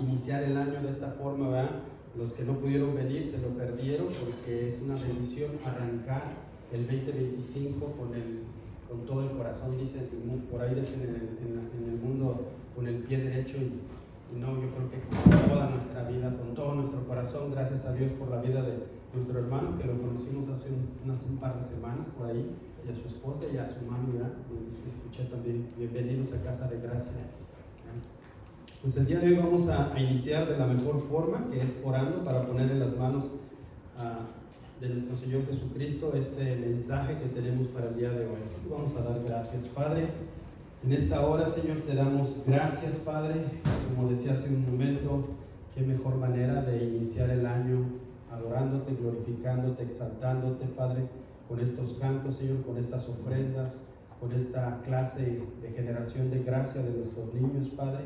iniciar el año de esta forma, ¿verdad? Los que no pudieron venir se lo perdieron, porque es una bendición arrancar el 2025 con todo el corazón, dicen, por ahí dicen en el mundo, con el pie derecho, y no, yo creo que con toda nuestra vida, con todo nuestro corazón, gracias a Dios por la vida de nuestro hermano, que lo conocimos hace un par de semanas por ahí, y a su esposa y a su mami, ¿verdad? Escuché también, bienvenidos a Casa de Gracia. Pues el día de hoy vamos a iniciar de la mejor forma, que es orando, para poner en las manos de nuestro Señor Jesucristo este mensaje que tenemos para el día de hoy. Así que vamos a dar gracias, Padre. En esta hora, Señor, te damos gracias, Padre. Como decía hace un momento, qué mejor manera de iniciar el año adorándote, glorificándote, exaltándote, Padre, con estos cantos, Señor, con estas ofrendas, con esta clase de generación de gracia de nuestros niños, Padre.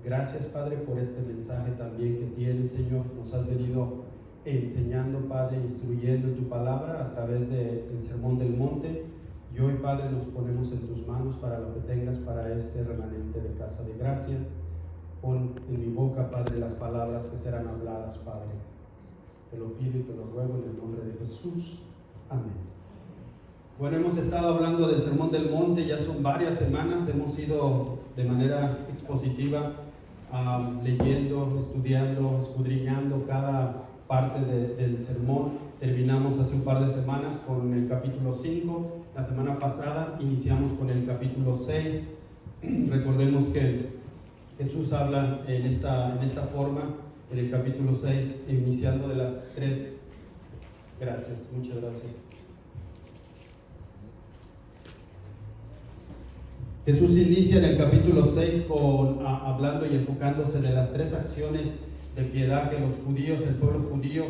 Gracias, Padre, por este mensaje también que tienes, Señor. Nos has venido enseñando, Padre, instruyendo en tu palabra a través del Sermón del Monte. Y hoy, Padre, nos ponemos en tus manos para lo que tengas para este remanente de Casa de Gracia. Pon en mi boca, Padre, las palabras que serán habladas, Padre. Te lo pido y te lo ruego en el nombre de Jesús. Amén. Bueno, hemos estado hablando del Sermón del Monte, ya son varias semanas, hemos ido de manera expositiva leyendo, estudiando, escudriñando cada parte del sermón. Terminamos hace un par de semanas con el capítulo 5, la semana pasada iniciamos con el capítulo 6. Recordemos que Jesús habla en esta forma, en el capítulo 6, iniciando de las tres. Gracias, muchas gracias. Jesús inicia en el capítulo 6 hablando y enfocándose de las tres acciones de piedad que los judíos, el pueblo judío,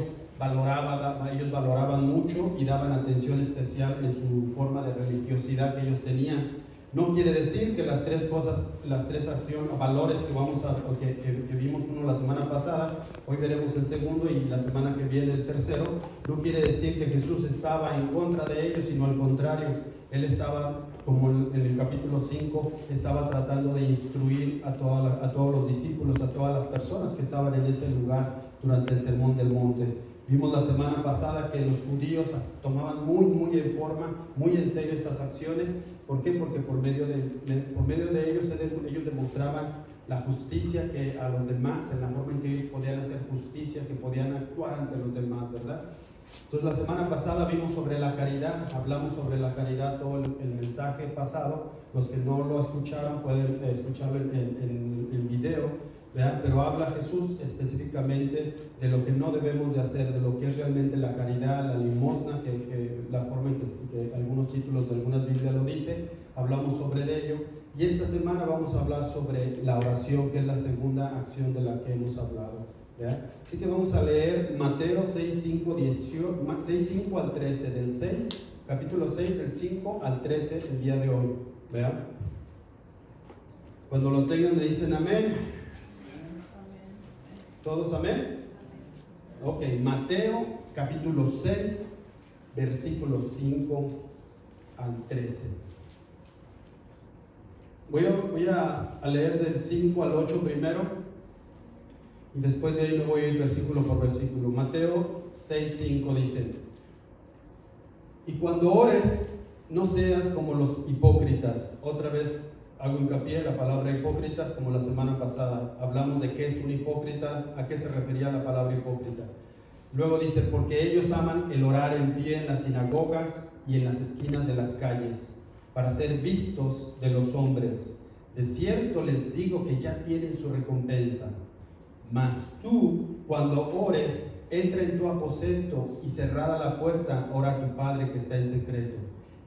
ellos valoraban mucho y daban atención especial en su forma de religiosidad que ellos tenían. No quiere decir que las tres cosas, las tres acciones, valores que vimos uno la semana pasada, hoy veremos el segundo y la semana que viene el tercero, no quiere decir que Jesús estaba en contra de ellos, sino al contrario, Él estaba, como en el capítulo 5, estaba tratando de instruir a todos los discípulos, a todas las personas que estaban en ese lugar durante el Sermón del Monte. Vimos la semana pasada que los judíos tomaban muy en serio estas acciones. ¿Por qué? Porque por medio de ellos demostraban la justicia que a los demás, en la forma en que ellos podían hacer justicia, que podían actuar ante los demás, ¿verdad? Entonces la semana pasada vimos sobre la caridad, hablamos sobre la caridad, todo el mensaje pasado. Los que no lo escucharon pueden escucharlo en video. ¿Verdad? Pero habla Jesús específicamente de lo que no debemos de hacer, de lo que es realmente la caridad, la limosna, que la forma en que algunos títulos de algunas Biblias lo dice. Hablamos sobre ello, y esta semana vamos a hablar sobre la oración, que es la segunda acción de la que hemos hablado, ¿verdad? Así que vamos a leer Mateo 6:5 al 13, del 6, capítulo 6, del 5 al 13, el día de hoy, ¿verdad? Cuando lo tengan me dicen amén. ¿Todos amén? Ok, Mateo capítulo 6, versículos 5 al 13. Voy a leer del 5 al 8 primero, y después de ahí me voy a ir versículo por versículo. Mateo 6, 5 dice: y cuando ores, no seas como los hipócritas. Otra vez hago hincapié en la palabra hipócritas, como la semana pasada. Hablamos de qué es un hipócrita, a qué se refería la palabra hipócrita. Luego dice: porque ellos aman el orar en pie en las sinagogas y en las esquinas de las calles, para ser vistos de los hombres. De cierto les digo que ya tienen su recompensa. Mas tú, cuando ores, entra en tu aposento y cerrada la puerta, ora a tu Padre que está en secreto.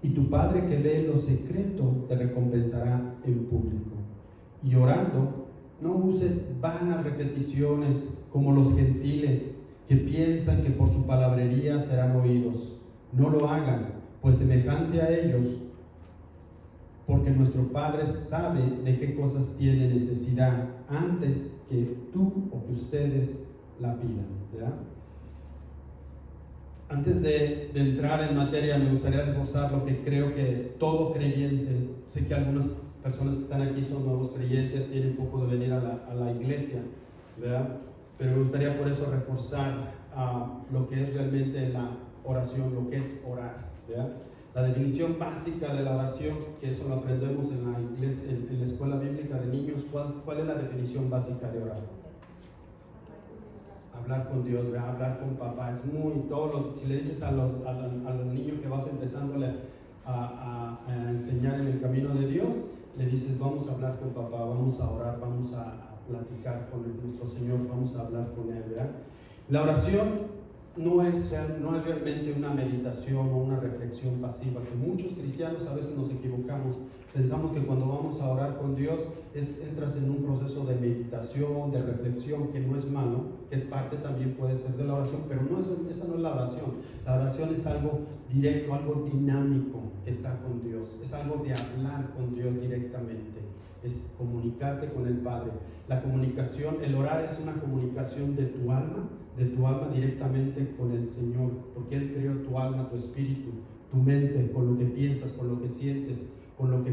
Y tu Padre que ve en lo secreto te recompensará en público. Y orando, no uses vanas repeticiones como los gentiles, que piensan que por su palabrería serán oídos. No lo hagan, pues semejante a ellos, porque nuestro Padre sabe de qué cosas tiene necesidad antes que tú o que ustedes la pidan, ¿verdad? Antes de entrar en materia, me gustaría reforzar lo que creo que todo creyente, sé que algunas personas que están aquí son nuevos creyentes, tienen poco de venir a la iglesia, ¿verdad? Pero me gustaría por eso reforzar lo que es realmente la oración, lo que es orar, ¿verdad? La definición básica de la oración, que eso lo aprendemos en la iglesia, en la escuela bíblica de niños. ¿Cuál es la definición básica de orar? Hablar con Dios, ¿verdad? Hablar con papá. Es muy, si le dices a los niños que vas empezándole a enseñar en el camino de Dios, le dices, vamos a hablar con papá, vamos a orar, vamos a platicar con nuestro Señor, vamos a hablar con Él, ¿verdad? La oración no es realmente una meditación o una reflexión pasiva, que muchos cristianos a veces nos equivocamos. Pensamos que cuando vamos a orar con Dios entras en un proceso de meditación, de reflexión, que no es malo, que es parte también puede ser de la oración, pero esa no es la oración. La oración es algo directo, algo dinámico que está con Dios, es algo de hablar con Dios directamente, es comunicarte con el Padre. La comunicación, el orar es una comunicación de tu alma directamente con el Señor, porque Él creó tu alma, tu espíritu, tu mente, con lo que piensas, con lo que sientes, con lo que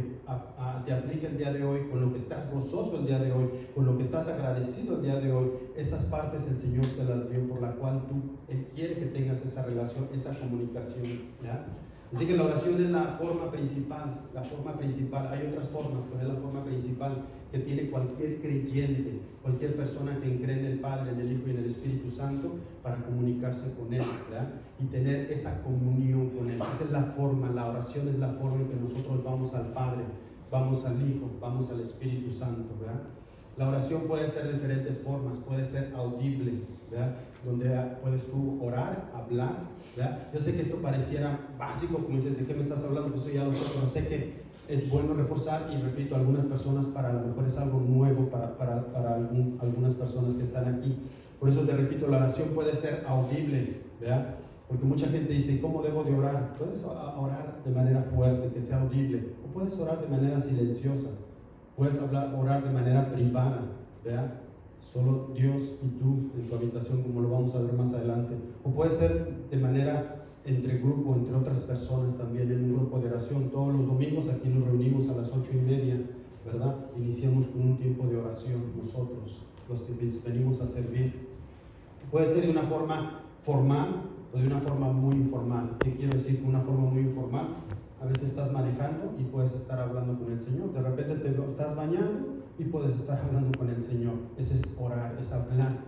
te aflige el día de hoy, con lo que estás gozoso el día de hoy, con lo que estás agradecido el día de hoy. Esas partes el Señor te las dio, por la cual Él quiere que tengas esa relación, esa comunicación, ¿ya? Así que la oración es la forma principal, hay otras formas, pero es la forma principal que tiene cualquier creyente, cualquier persona que cree en el Padre, en el Hijo y en el Espíritu Santo, para comunicarse con Él, ¿verdad? Y tener esa comunión con Él. Esa es la forma, la oración es la forma en que nosotros vamos al Padre, vamos al Hijo, vamos al Espíritu Santo, ¿verdad? La oración puede ser de diferentes formas, puede ser audible, ¿verdad? Donde puedes tú orar, hablar, ¿verdad? Yo sé que esto pareciera básico, como dices, ¿de qué me estás hablando? Pues eso ya lo sé, pero sé que es bueno reforzar, y repito, algunas personas para lo mejor es algo nuevo para algunas personas que están aquí. Por eso te repito, la oración puede ser audible, ¿verdad? Porque mucha gente dice, ¿cómo debo de orar? Puedes orar de manera fuerte, que sea audible, o puedes orar de manera silenciosa, puedes orar de manera privada, ¿verdad? Solo Dios y tú en tu habitación, como lo vamos a ver más adelante. O puede ser de manera entre grupo, entre otras personas también, en un grupo de oración. Todos los domingos aquí nos reunimos a las 8:30, ¿verdad? Iniciamos con un tiempo de oración nosotros, los que venimos a servir. Puede ser de una forma formal o de una forma muy informal. ¿Qué quiero decir con una forma muy informal? A veces estás manejando y puedes estar hablando con el Señor. De repente te estás bañando y puedes estar hablando con el Señor. Ese es orar, es hablar,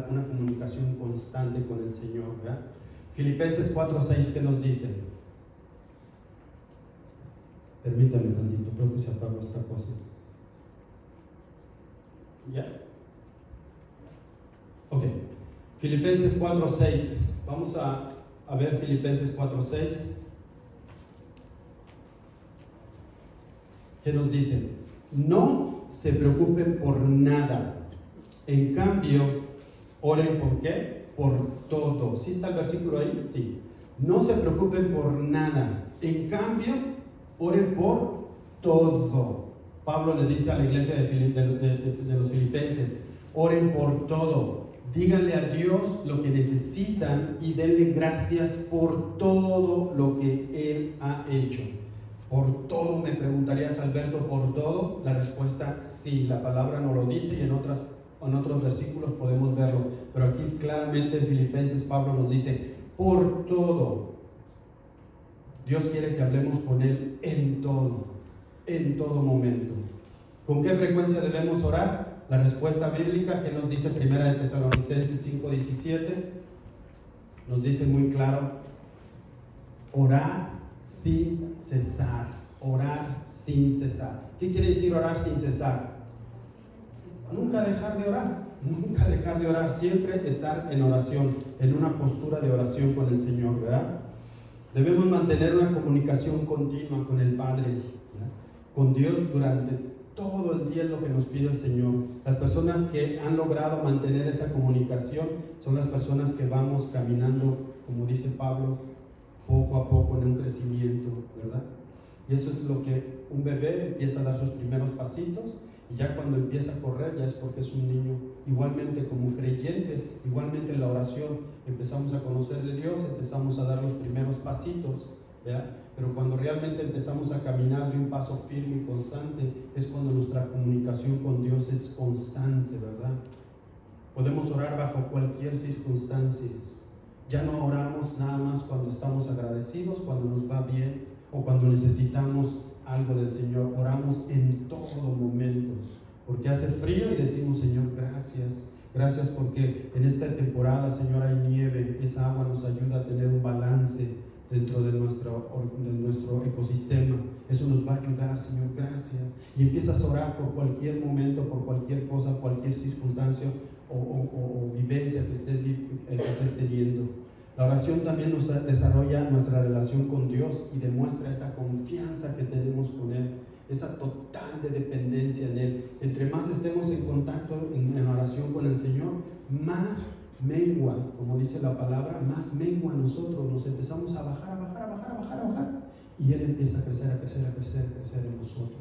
una comunicación constante con el Señor, ¿verdad? Filipenses 4:6, ¿qué nos dice? Permítame tantito, creo que se apagó esta cosa. ¿Ya? Ok. Filipenses 4:6. Vamos a ver Filipenses 4:6. ¿Qué nos dice? No se preocupen por nada. En cambio, oren ¿por qué? Por todo. ¿Sí está el versículo ahí? Sí. No se preocupen por nada. En cambio, oren por todo. Pablo le dice a la iglesia de los filipenses, oren por todo. Díganle a Dios lo que necesitan y denle gracias por todo lo que Él ha hecho. ¿Por todo me preguntarías, Alberto, por todo? La respuesta sí, la palabra nos lo dice, y en otros versículos podemos verlo, pero aquí claramente en Filipenses Pablo nos dice, por todo. Dios quiere que hablemos con Él en todo momento. ¿Con qué frecuencia debemos orar? La respuesta bíblica que nos dice 1 Tesalonicenses 5:17, nos dice muy claro, orar sin cesar, orar sin cesar. ¿Qué quiere decir orar sin cesar? Nunca dejar de orar, siempre estar en oración, en una postura de oración con el Señor, ¿verdad? Debemos mantener una comunicación continua con el Padre, ¿verdad? Con Dios durante todo el día, es lo que nos pide el Señor. Las personas que han logrado mantener esa comunicación son las personas que vamos caminando, como dice Pablo, poco a poco en un crecimiento, ¿verdad? Y eso es lo que un bebé empieza a dar sus primeros pasitos, y ya cuando empieza a correr ya es porque es un niño. Igualmente como creyentes, igualmente en la oración empezamos a conocer de Dios, empezamos a dar los primeros pasitos, ¿verdad? Pero cuando realmente empezamos a caminar de un paso firme y constante, es cuando nuestra comunicación con Dios es constante, ¿verdad? Podemos orar bajo cualquier circunstancia. Ya no oramos nada más cuando estamos agradecidos, cuando nos va bien o cuando necesitamos algo del Señor. Oramos en todo momento, porque hace frío y decimos: Señor, gracias. Gracias porque en esta temporada, Señor, hay nieve. Esa agua nos ayuda a tener un balance dentro de nuestro ecosistema. Eso nos va a ayudar, Señor, gracias. Y empiezas a orar por cualquier momento, por cualquier cosa, cualquier circunstancia o vivencia que estés teniendo. La oración también nos desarrolla nuestra relación con Dios y demuestra esa confianza que tenemos con Él, esa total de dependencia en Él. Entre más estemos en contacto en oración con el Señor, más mengua, como dice la palabra, más mengua nosotros, nos empezamos a bajar, y Él empieza a crecer en nosotros.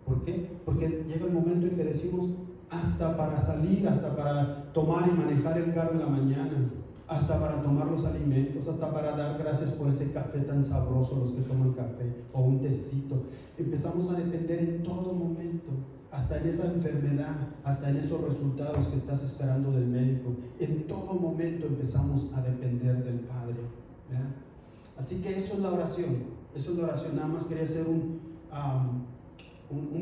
¿Por qué? Porque llega el momento en que decimos: hasta para salir, hasta para tomar y manejar el carro en la mañana, hasta para tomar los alimentos, hasta para dar gracias por ese café tan sabroso, los que toman café, o un tecito. Empezamos a depender en todo momento, hasta en esa enfermedad, hasta en esos resultados que estás esperando del médico. En todo momento empezamos a depender del Padre, ¿verdad? Así que eso es la oración. Nada más quería hacer un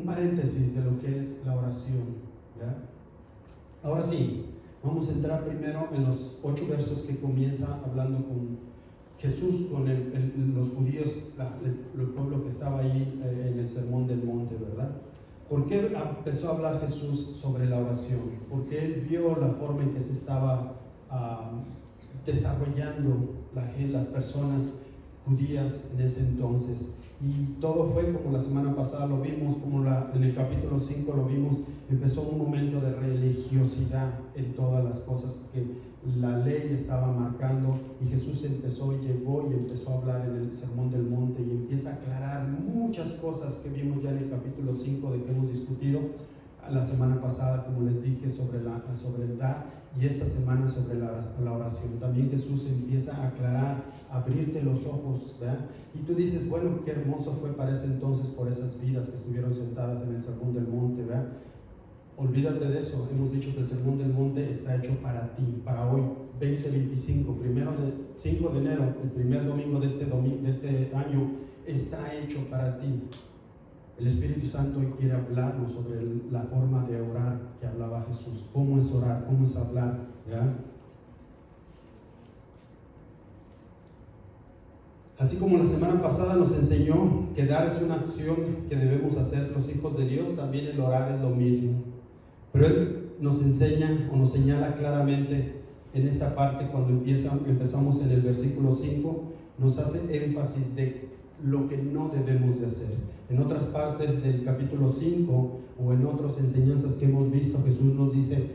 paréntesis de lo que es la oración, ¿verdad? Ahora sí, vamos a entrar primero en los 8 versos que comienza hablando con Jesús, con los judíos, el pueblo que estaba ahí en el Sermón del Monte, ¿verdad? ¿Por qué empezó a hablar Jesús sobre la oración? Porque Él vio la forma en que se estaba desarrollando las personas judías en ese entonces. Y todo fue como la semana pasada lo vimos, como en el capítulo 5 lo vimos. Empezó un momento de religiosidad en todas las cosas que la ley estaba marcando, y Jesús llegó y empezó a hablar en el Sermón del Monte, y empieza a aclarar muchas cosas que vimos ya en el capítulo 5 de que hemos discutido la semana pasada, como les dije, sobre el dar, y esta semana sobre la oración. También Jesús empieza a aclarar, a abrirte los ojos, ¿verdad? Y tú dices: bueno, qué hermoso fue para ese entonces, por esas vidas que estuvieron sentadas en el Sermón del Monte, ¿verdad? Olvídate de eso. Hemos dicho que el Sermón del Monte está hecho para ti, para hoy, 2025, 5 de enero, el primer domingo de este año, está hecho para ti. El Espíritu Santo hoy quiere hablarnos sobre la forma de orar que hablaba Jesús. ¿Cómo es orar? ¿Cómo es hablar? ¿Ya? Así como la semana pasada nos enseñó que dar es una acción que debemos hacer los hijos de Dios, también el orar es lo mismo. Pero Él nos enseña o nos señala claramente en esta parte, cuando empezamos en el versículo 5, nos hace énfasis de lo que no debemos de hacer. En otras partes del capítulo 5 o en otras enseñanzas que hemos visto, Jesús nos dice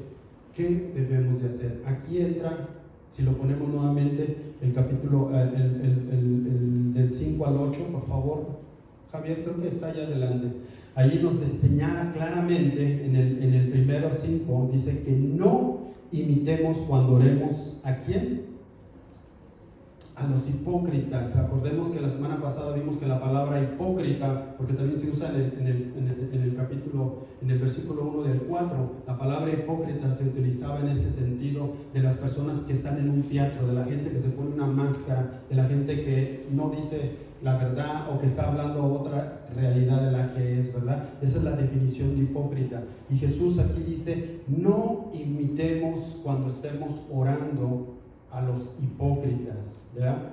qué debemos de hacer. Aquí entra, si lo ponemos nuevamente, el capítulo del 5 al 8, por favor. Javier, creo que está allá adelante. Allí nos señala claramente en el primero 5, dice que no imitemos cuando oremos. ¿A quién? A los hipócritas. Acordemos que la semana pasada vimos que la palabra hipócrita, porque también se usa en el versículo 1 del 4, la palabra hipócrita se utilizaba en ese sentido de las personas que están en un teatro, de la gente que se pone una máscara, de la gente que no dice la verdad o que está hablando otra realidad de la que es, ¿verdad? Esa es la definición de hipócrita. Y Jesús aquí dice: no imitemos cuando estemos orando a los hipócritas, ¿verdad?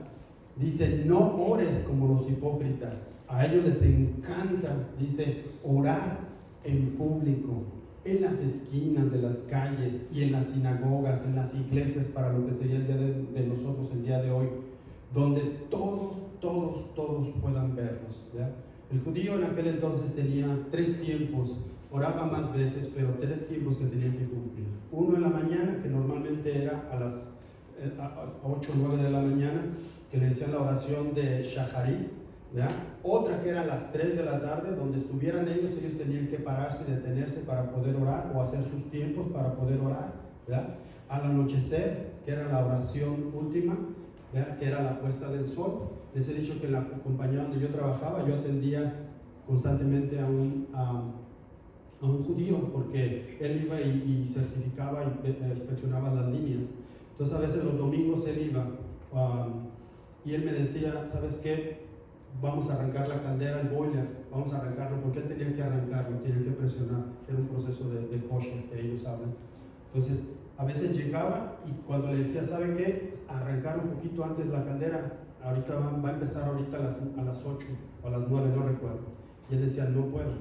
Dice: no ores como los hipócritas. A ellos les encanta, dice, orar en público, en las esquinas de las calles y en las sinagogas, en las iglesias, para lo que sería el día de nosotros, el día de hoy, donde todos puedan verlos, ¿verdad? El judío en aquel entonces tenía 3 tiempos, oraba más veces, pero 3 tiempos que tenía que cumplir. Uno en la mañana, que normalmente era a las 8 o 9 de la mañana, que le decían la oración de Shaharit, ¿verdad? Otra que era a las 3 de la tarde, donde estuvieran ellos tenían que pararse y detenerse para poder orar, o hacer sus tiempos para poder orar, ¿verdad? Al anochecer, que era la oración última, ¿verdad? Que era la puesta del sol. les he dicho que en la compañía donde yo trabajaba, yo atendía constantemente a un judío, porque él iba y certificaba y inspeccionaba las líneas. Entonces a veces los domingos él iba y él me decía, ¿sabes qué? Vamos a arrancar la caldera, el boiler, vamos a arrancarlo, porque él tenía que arrancarlo, tenía que presionar, era un proceso de kosher que ellos hablan. Entonces a veces llegaba y cuando le decía, ¿sabe qué? Arrancar un poquito antes la caldera, ahorita va a empezar ahorita a las 8 o a las 9, no recuerdo. Y él decía, no puedo,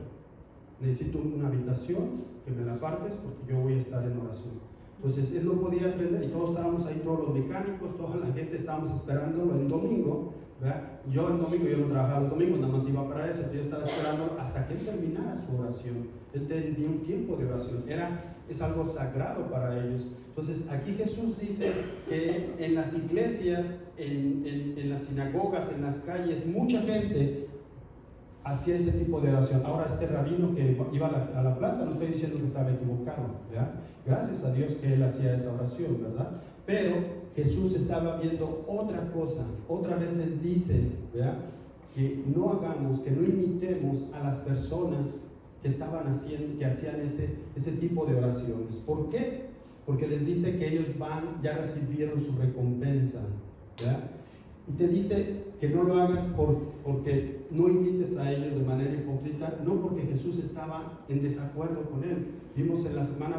necesito una habitación que me la apartes porque yo voy a estar en oración. Entonces él no podía aprender y todos estábamos ahí, todos los mecánicos, toda la gente estábamos esperándolo en domingo, ¿verdad? Yo en domingo, yo no trabajaba los domingos, nada más iba para eso, entonces yo estaba esperando hasta que él terminara su oración. Él tenía un tiempo de oración, es algo sagrado para ellos. Entonces aquí Jesús dice que en las iglesias, en las sinagogas, en las calles, mucha gente hacía ese tipo de oración. Ahora este rabino que iba a la planta, no estoy diciendo que estaba equivocado, ¿verdad? Gracias a Dios que él hacía esa oración, ¿verdad? Pero Jesús estaba viendo otra cosa, otra vez les dice, ¿verdad? Que no hagamos, que no imitemos a las personas que estaban haciendo, que hacían ese tipo de oraciones. ¿Por qué? Porque les dice que ellos ya recibieron su recompensa, ¿verdad? Y te dice que no lo hagas porque no imites a ellos de manera hipócrita, no porque Jesús estaba en desacuerdo con él. Vimos en la semana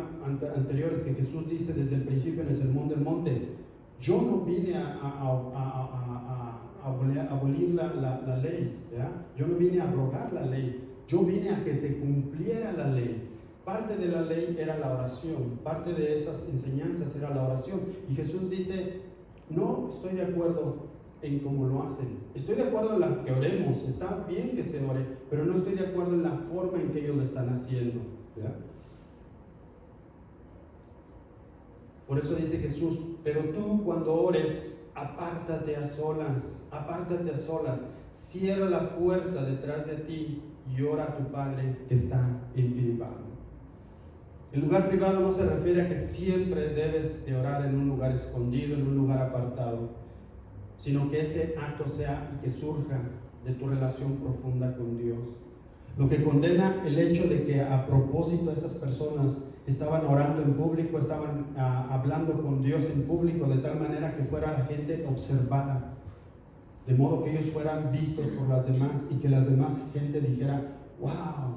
anteriores que Jesús dice desde el principio en el Sermón del Monte, yo no vine a abolir la ley, ¿verdad? Yo no vine a abrogar la ley, yo vine a que se cumpliera la ley. Parte de la ley era la oración, parte de esas enseñanzas era la oración. Y Jesús dice, no estoy de acuerdo en cómo lo hacen. Estoy de acuerdo en la que oremos, está bien que se ore, pero no estoy de acuerdo en la forma en que ellos lo están haciendo, ¿verdad? Por eso dice Jesús, pero tú cuando ores, apártate a solas, cierra la puerta detrás de ti y ora a tu Padre que está en privado. El lugar privado no se refiere a que siempre debes de orar en un lugar escondido, en un lugar apartado, sino que ese acto sea y que surja de tu relación profunda con Dios. Lo que condena el hecho de que a propósito esas personas estaban orando en público, estaban hablando con Dios en público, de tal manera que fuera la gente observada, de modo que ellos fueran vistos por las demás y que las demás gente dijera, wow,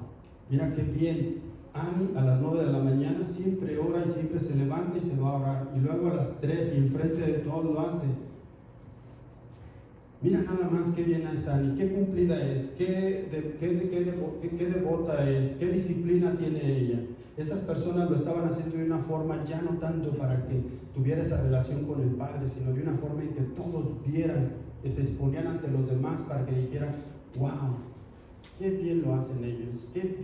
mira qué bien, Ani a las 9 de la mañana siempre ora y siempre se levanta y se va a orar, y luego a las 3 y enfrente de todos lo hace. Mira nada más qué bien es Ani, qué cumplida es, qué devota es, qué disciplina tiene ella. Esas personas lo estaban haciendo de una forma ya no tanto para que tuviera esa relación con el Padre, sino de una forma en que todos vieran, que se exponían ante los demás para que dijeran, wow, qué bien lo hacen ellos, qué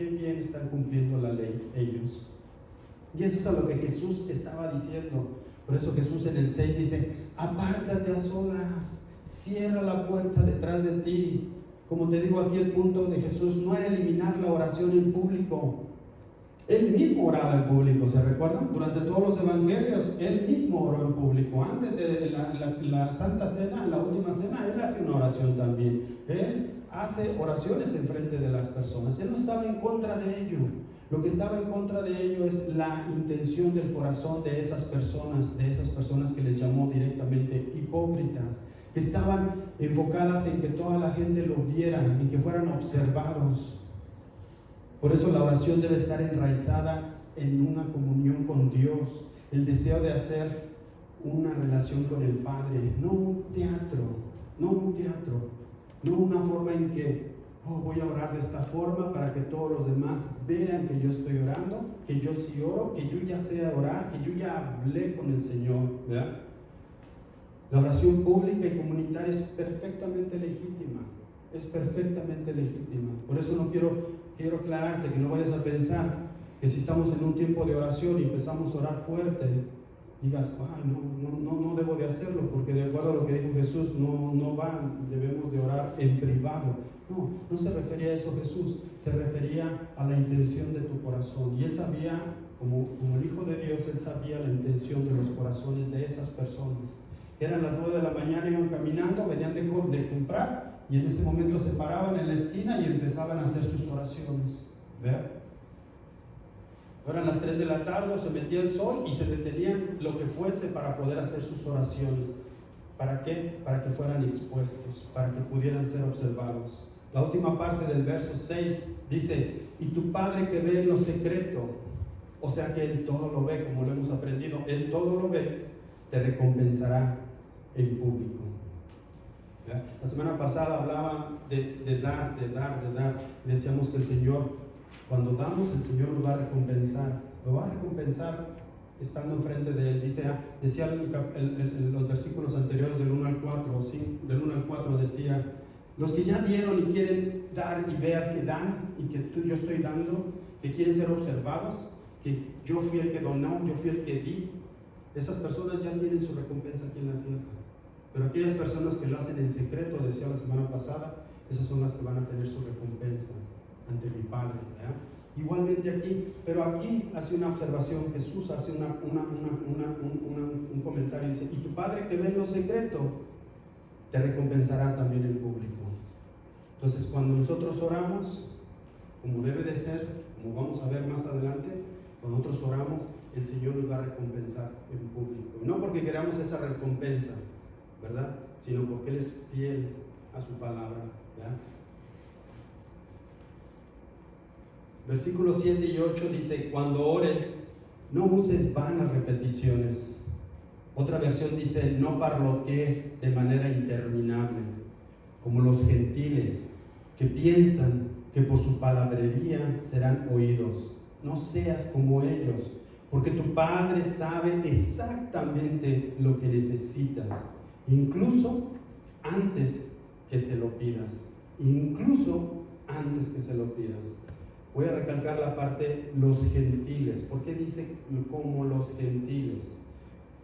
bien están cumpliendo la ley ellos. Y eso es a lo que Jesús estaba diciendo. Por eso Jesús en el 6 dice, apártate a solas, cierra la puerta detrás de ti. Como te digo, aquí el punto de Jesús no era eliminar la oración en público. Él mismo oraba en público, ¿se recuerdan? Durante todos los evangelios, Él mismo oró en público. Antes de la Santa Cena, la última cena, Él hace una oración también. Él hace oraciones en frente de las personas. Él no estaba en contra de ello. Lo que estaba en contra de ello es la intención del corazón de esas personas que les llamó directamente hipócritas, que estaban enfocadas en que toda la gente lo viera, en que fueran observados. Por eso la oración debe estar enraizada en una comunión con Dios, el deseo de hacer una relación con el Padre, no un teatro, no una forma en que voy a orar de esta forma para que todos los demás vean que yo estoy orando, que yo sí oro, que yo ya sé orar, que yo ya hablé con el Señor, ¿verdad? La oración pública y comunitaria es perfectamente legítima, Por eso no quiero aclararte que no vayas a pensar que si estamos en un tiempo de oración y empezamos a orar fuerte, digas, no debo de hacerlo, porque de acuerdo a lo que dijo Jesús, no debemos de orar en privado. No se refería a eso Jesús, se refería a la intención de tu corazón. Y Él sabía, como el Hijo de Dios, Él sabía la intención de los corazones de esas personas. eran las 9 de la mañana, iban caminando, venían de comprar, y en ese momento se paraban en la esquina y empezaban a hacer sus oraciones. ¿Vean? Eran las 3 de la tarde, se metía el sol y se detenían lo que fuese para poder hacer sus oraciones. ¿Para qué? Para que fueran expuestos, para que pudieran ser observados. La última parte del verso 6 dice: y tu Padre que ve en lo secreto, o sea que Él todo lo ve, como lo hemos aprendido, Él todo lo ve, te recompensará en público. ¿Ya? La semana pasada hablaba de dar, y decíamos que el Señor, cuando damos, el Señor nos va a recompensar, estando enfrente de Él. Decía los versículos anteriores del 1 al 4, ¿sí? Del 1 al 4 decía: los que ya dieron y quieren dar y ver que dan y que yo estoy dando, que quieren ser observados, que yo fui el que donó, yo fui el que di, esas personas ya tienen su recompensa aquí en la tierra. Pero aquellas personas que lo hacen en secreto, decía la semana pasada, esas son las que van a tener su recompensa ante mi Padre, ¿verdad? Igualmente aquí, pero aquí hace una observación, Jesús hace un comentario y dice: y tu Padre que ve en lo secreto te recompensará también en público. Entonces, cuando nosotros oramos, como debe de ser, como vamos a ver más adelante, cuando nosotros oramos, el Señor nos va a recompensar en público. No porque queramos esa recompensa, ¿verdad? Sino porque Él es fiel a su palabra, ¿verdad? Versículos 7 y 8 dice: cuando ores, no uses vanas repeticiones. Otra versión dice: no parlotees de manera interminable, como los gentiles, que piensan que por su palabrería serán oídos. No seas como ellos, porque tu Padre sabe exactamente lo que necesitas, incluso antes que se lo pidas. Voy a recalcar la parte los gentiles. ¿Por qué dice como los gentiles?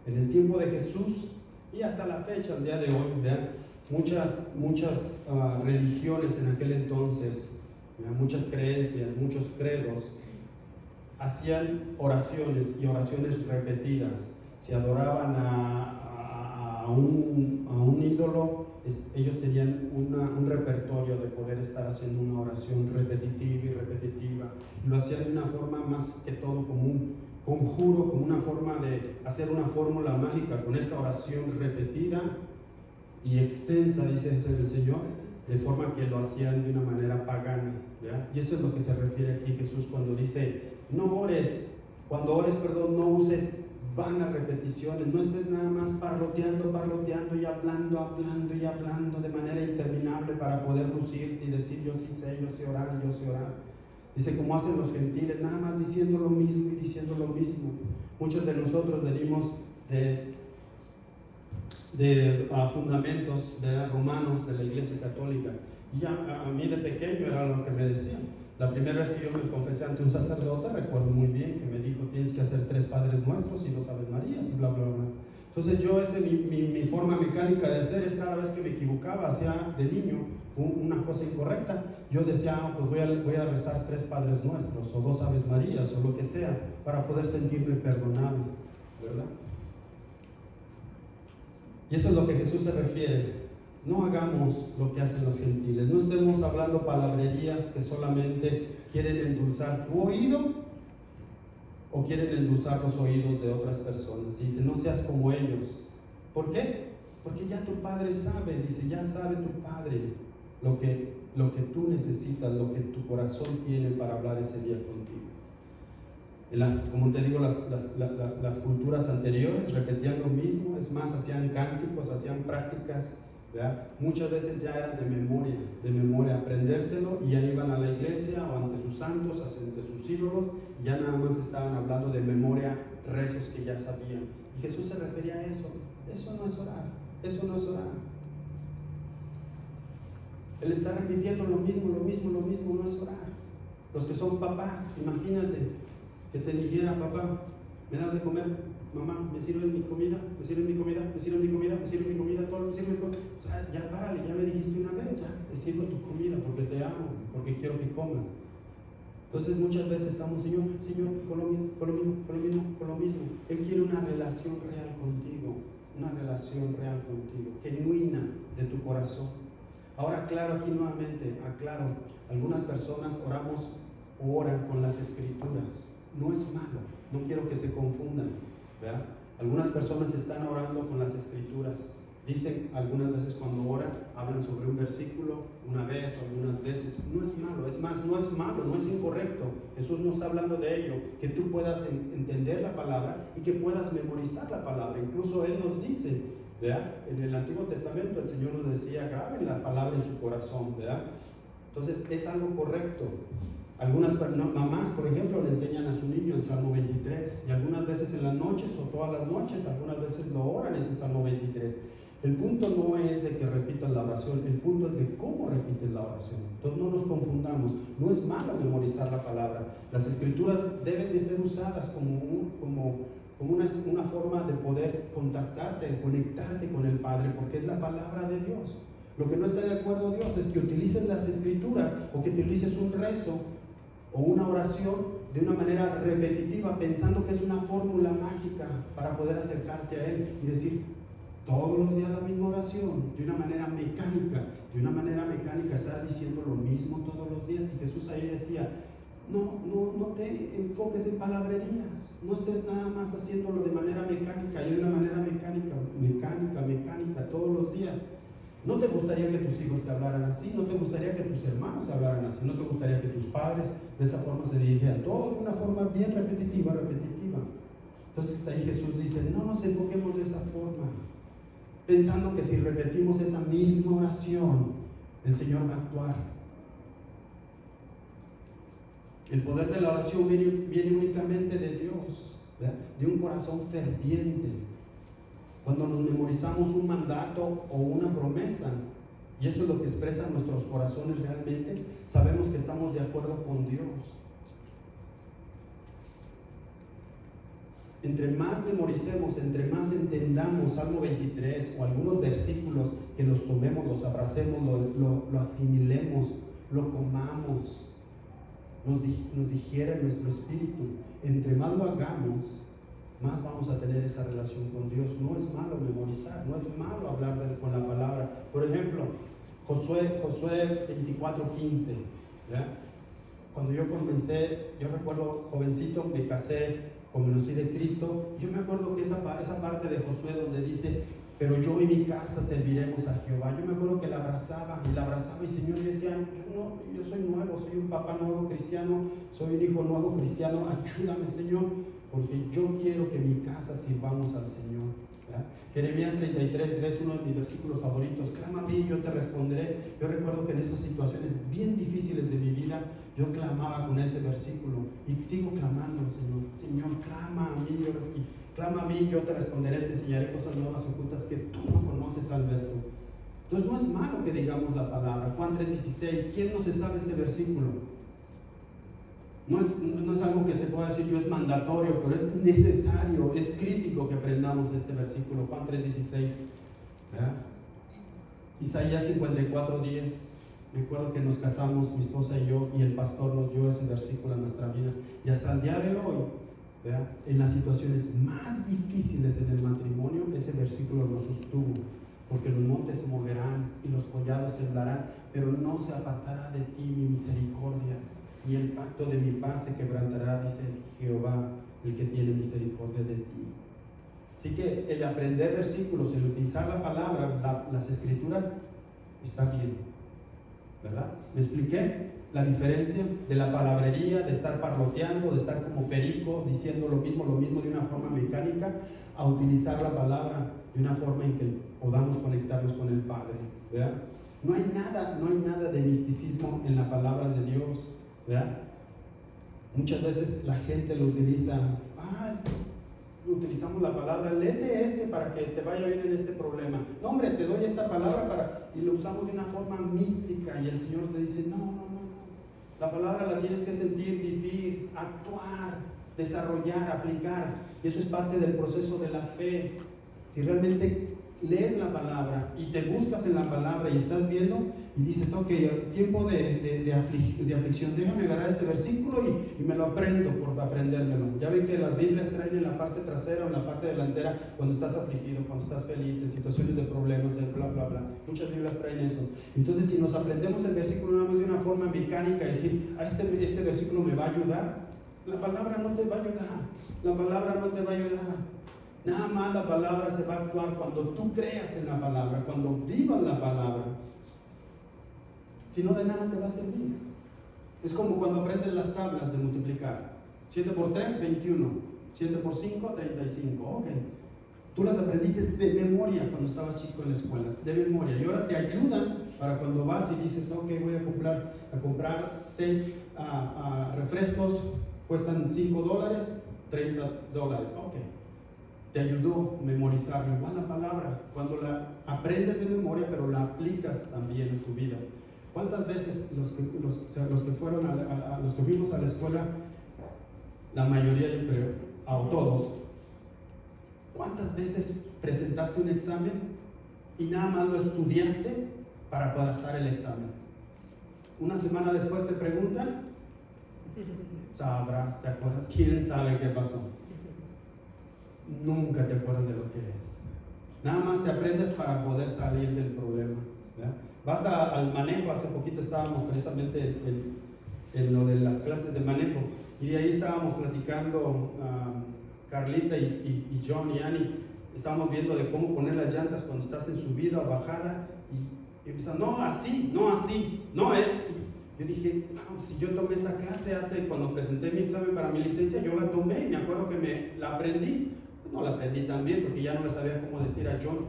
En el tiempo de Jesús y hasta la fecha, al día de hoy, ¿verdad? Muchas religiones en aquel entonces, ¿verdad? Muchas creencias, muchos credos, hacían oraciones y oraciones repetidas. Si adoraban a un ídolo, ellos tenían un repertorio de poder estar haciendo una oración repetitiva. Lo hacían de una forma más que todo como un conjuro, como una forma de hacer una fórmula mágica con esta oración repetida y extensa, dice el Señor, de forma que lo hacían de una manera pagana, ¿ya? Y eso es lo que se refiere aquí Jesús cuando dice: cuando ores, no uses vanas repeticiones, no estés nada más parloteando y hablando de manera interminable para poder lucirte y decir: yo sí sé, yo sé orar. Dice, como hacen los gentiles, nada más diciendo lo mismo. Muchos de nosotros venimos de fundamentos romanos de la Iglesia Católica, y a mí de pequeño era lo que me decían. La primera vez que yo me confesé ante un sacerdote, recuerdo muy bien que me dijo: tienes que hacer 3 Padres Nuestros y 2 Aves Marías y bla. Entonces yo, mi forma mecánica de hacer es, cada vez que me equivocaba, hacía de niño una cosa incorrecta, yo decía: pues voy a rezar 3 Padres Nuestros o 2 Aves Marías o lo que sea, para poder sentirme perdonado, ¿verdad? Y eso es lo que Jesús se refiere. No hagamos lo que hacen los gentiles, no estemos hablando palabrerías que solamente quieren endulzar tu oído o quieren endulzar los oídos de otras personas. Y dice: no seas como ellos. ¿Por qué? Porque ya tu Padre sabe, dice, ya sabe tu Padre lo que tú necesitas, lo que tu corazón tiene para hablar ese día contigo. Como te digo, las culturas anteriores repetían lo mismo, es más, hacían cánticos, hacían prácticas, ¿verdad? Muchas veces ya era de memoria, aprendérselo, y ya iban a la iglesia o ante sus santos, ante sus ídolos, y ya nada más estaban hablando de memoria, rezos que ya sabían. Y Jesús se refería a eso. Eso no es orar. Él está repitiendo lo mismo, no es orar. Los que son papás, imagínate que te dijera: papá, ¿me das de comer? Mamá, ¿me sirves mi comida? ¿Me sirves mi comida? Todo me sirve. O sea, ya párale, ya me dijiste una vez, ya te sirvo tu comida porque te amo, porque quiero que comas. Entonces muchas veces estamos: Señor, con lo mismo. Él quiere una relación real contigo, una relación real contigo, genuina de tu corazón. Ahora aclaro aquí nuevamente, algunas personas oran con las escrituras. No es malo, no quiero que se confundan, ¿verdad? Algunas personas están orando con las escrituras. Dicen algunas veces cuando oran, hablan sobre un versículo una vez o algunas veces. No es malo, es más, no es malo, no es incorrecto. Jesús no está hablando de ello, que tú puedas entender la palabra y que puedas memorizar la palabra. Incluso Él nos dice, ¿verdad? En el Antiguo Testamento el Señor nos decía, graben la palabra en su corazón, ¿verdad? Entonces es algo correcto. Algunas mamás, por ejemplo, le enseñan a su niño el Salmo 23 y algunas veces en las noches o todas las noches, algunas veces lo oran ese Salmo 23. El punto no es de que repitas la oración, el punto es de cómo repites la oración. Entonces no nos confundamos, no es malo memorizar la palabra. Las escrituras deben de ser usadas como una forma de poder contactarte, de conectarte con el Padre, porque es la palabra de Dios. Lo que no está de acuerdo Dios es que utilices las escrituras o que utilices un rezo o una oración de una manera repetitiva, pensando que es una fórmula mágica para poder acercarte a Él y decir todos los días la misma oración, de una manera mecánica, estar diciendo lo mismo todos los días. Y Jesús ahí decía, no te enfoques en palabrerías, no estés nada más haciéndolo de manera mecánica y de una manera mecánica todos los días. ¿No te gustaría que tus hijos te hablaran así? ¿No te gustaría que tus hermanos te hablaran así? ¿No te gustaría que tus padres de esa forma se dirigieran? Todo de una forma bien repetitiva. Entonces ahí Jesús dice, no nos enfoquemos de esa forma, pensando que si repetimos esa misma oración, el Señor va a actuar. El poder de la oración viene únicamente de Dios, ¿verdad? De un corazón ferviente. Cuando nos memorizamos un mandato o una promesa, y eso es lo que expresan nuestros corazones realmente, sabemos que estamos de acuerdo con Dios. Entre más memoricemos, entre más entendamos Salmo 23 o algunos versículos, que los tomemos, los abracemos, lo asimilemos, lo comamos, nos digiera en nuestro espíritu, entre más lo hagamos, más vamos a tener esa relación con Dios. No es malo memorizar, no es malo hablar con la palabra. Por ejemplo, Josué 24:15, ¿verdad? Cuando yo recuerdo jovencito, me casé, conocí de Cristo. Yo me acuerdo que esa parte de Josué donde dice, pero yo y mi casa serviremos a Jehová. Yo me acuerdo que la abrazaba y Señor, yo decía, yo soy nuevo, soy un papá nuevo cristiano, soy un hijo nuevo cristiano, ayúdame, Señor, porque yo quiero que mi casa sirvamos al Señor, ¿verdad? Jeremías 33:3, uno de mis versículos favoritos, clama a mí y yo te responderé. Yo recuerdo que en esas situaciones bien difíciles de mi vida, yo clamaba con ese versículo y sigo clamando, Señor, clama a mí, yo te responderé, te enseñaré cosas nuevas ocultas que tú no conoces, Alberto. Entonces no es malo que digamos la palabra. Juan 3:16, ¿quién no se sabe este versículo? No es algo que te pueda decir yo, es mandatorio, pero es necesario, es crítico que aprendamos este versículo. Juan 3:16, ¿verdad? Isaías 54:10. Me acuerdo que nos casamos, mi esposa y yo, y el pastor nos dio ese versículo a nuestra vida. Y hasta el día de hoy, ¿verdad? En las situaciones más difíciles en el matrimonio, ese versículo nos sostuvo. Porque los montes se moverán y los collados temblarán, pero no se apartará de ti mi misericordia, y el pacto de mi paz se quebrantará, dice Jehová, el que tiene misericordia de ti. Así que el aprender versículos, el utilizar la palabra, las escrituras, está bien, ¿verdad? ¿Me expliqué? La diferencia de la palabrería, de estar parloteando, de estar como pericos, diciendo lo mismo de una forma mecánica, a utilizar la palabra de una forma en que podamos conectarnos con el Padre, ¿verdad? No hay nada de misticismo en las palabras de Dios, ¿verdad? Muchas veces la gente lo utiliza, utilizamos la palabra, léete para que te vaya bien en este problema. No, hombre, te doy esta palabra y lo usamos de una forma mística, y el Señor te dice, no. La palabra la tienes que sentir, vivir, actuar, desarrollar, aplicar. Y eso es parte del proceso de la fe. Si realmente lees la palabra y te buscas en la palabra y estás viendo y dices, ok, tiempo de aflicción, déjame agarrar este versículo y me lo aprendo por aprendérmelo. Ya ven que las Biblias traen en la parte trasera o en la parte delantera cuando estás afligido, cuando estás feliz, en situaciones de problemas, bla, bla, bla. Muchas Biblias traen eso. Entonces, si nos aprendemos el versículo nada más de una forma mecánica y decir, este versículo me va a ayudar, la palabra no te va a ayudar. La palabra no te va a ayudar. Nada más la palabra se va a actuar cuando tú creas en la palabra, cuando vivas la palabra. Si no, de nada te va a servir. Es como cuando aprendes las tablas de multiplicar. 7 por 3, 21. 7 por 5, 35. Ok. Tú las aprendiste de memoria cuando estabas chico en la escuela. De memoria. Y ahora te ayudan para cuando vas y dices, ok, voy a comprar 6 refrescos, cuestan $5, $30. Ok. Te ayudó a memorizarlo. Igual la palabra, cuando la aprendes de memoria, pero la aplicas también en tu vida. ¿Cuántas veces los que fueron los que fuimos a la escuela, la mayoría yo creo, o todos, cuántas veces presentaste un examen y nada más lo estudiaste para pasar el examen? Una semana después te preguntan, sabrás, te acuerdas, quién sabe qué pasó. Nunca te acuerdas de lo que es. Nada más te aprendes para poder salir del problema, ¿verdad? Vas al manejo. Hace poquito estábamos precisamente en lo de las clases de manejo y de ahí estábamos platicando Carlita y John y Annie. Estábamos viendo de cómo poner las llantas cuando estás en subida o bajada y empiezan, no así. Yo dije, si yo tomé esa clase cuando presenté mi examen para mi licencia, yo la tomé y me acuerdo que la aprendí. No la aprendí tan bien porque ya no le sabía cómo decir a John,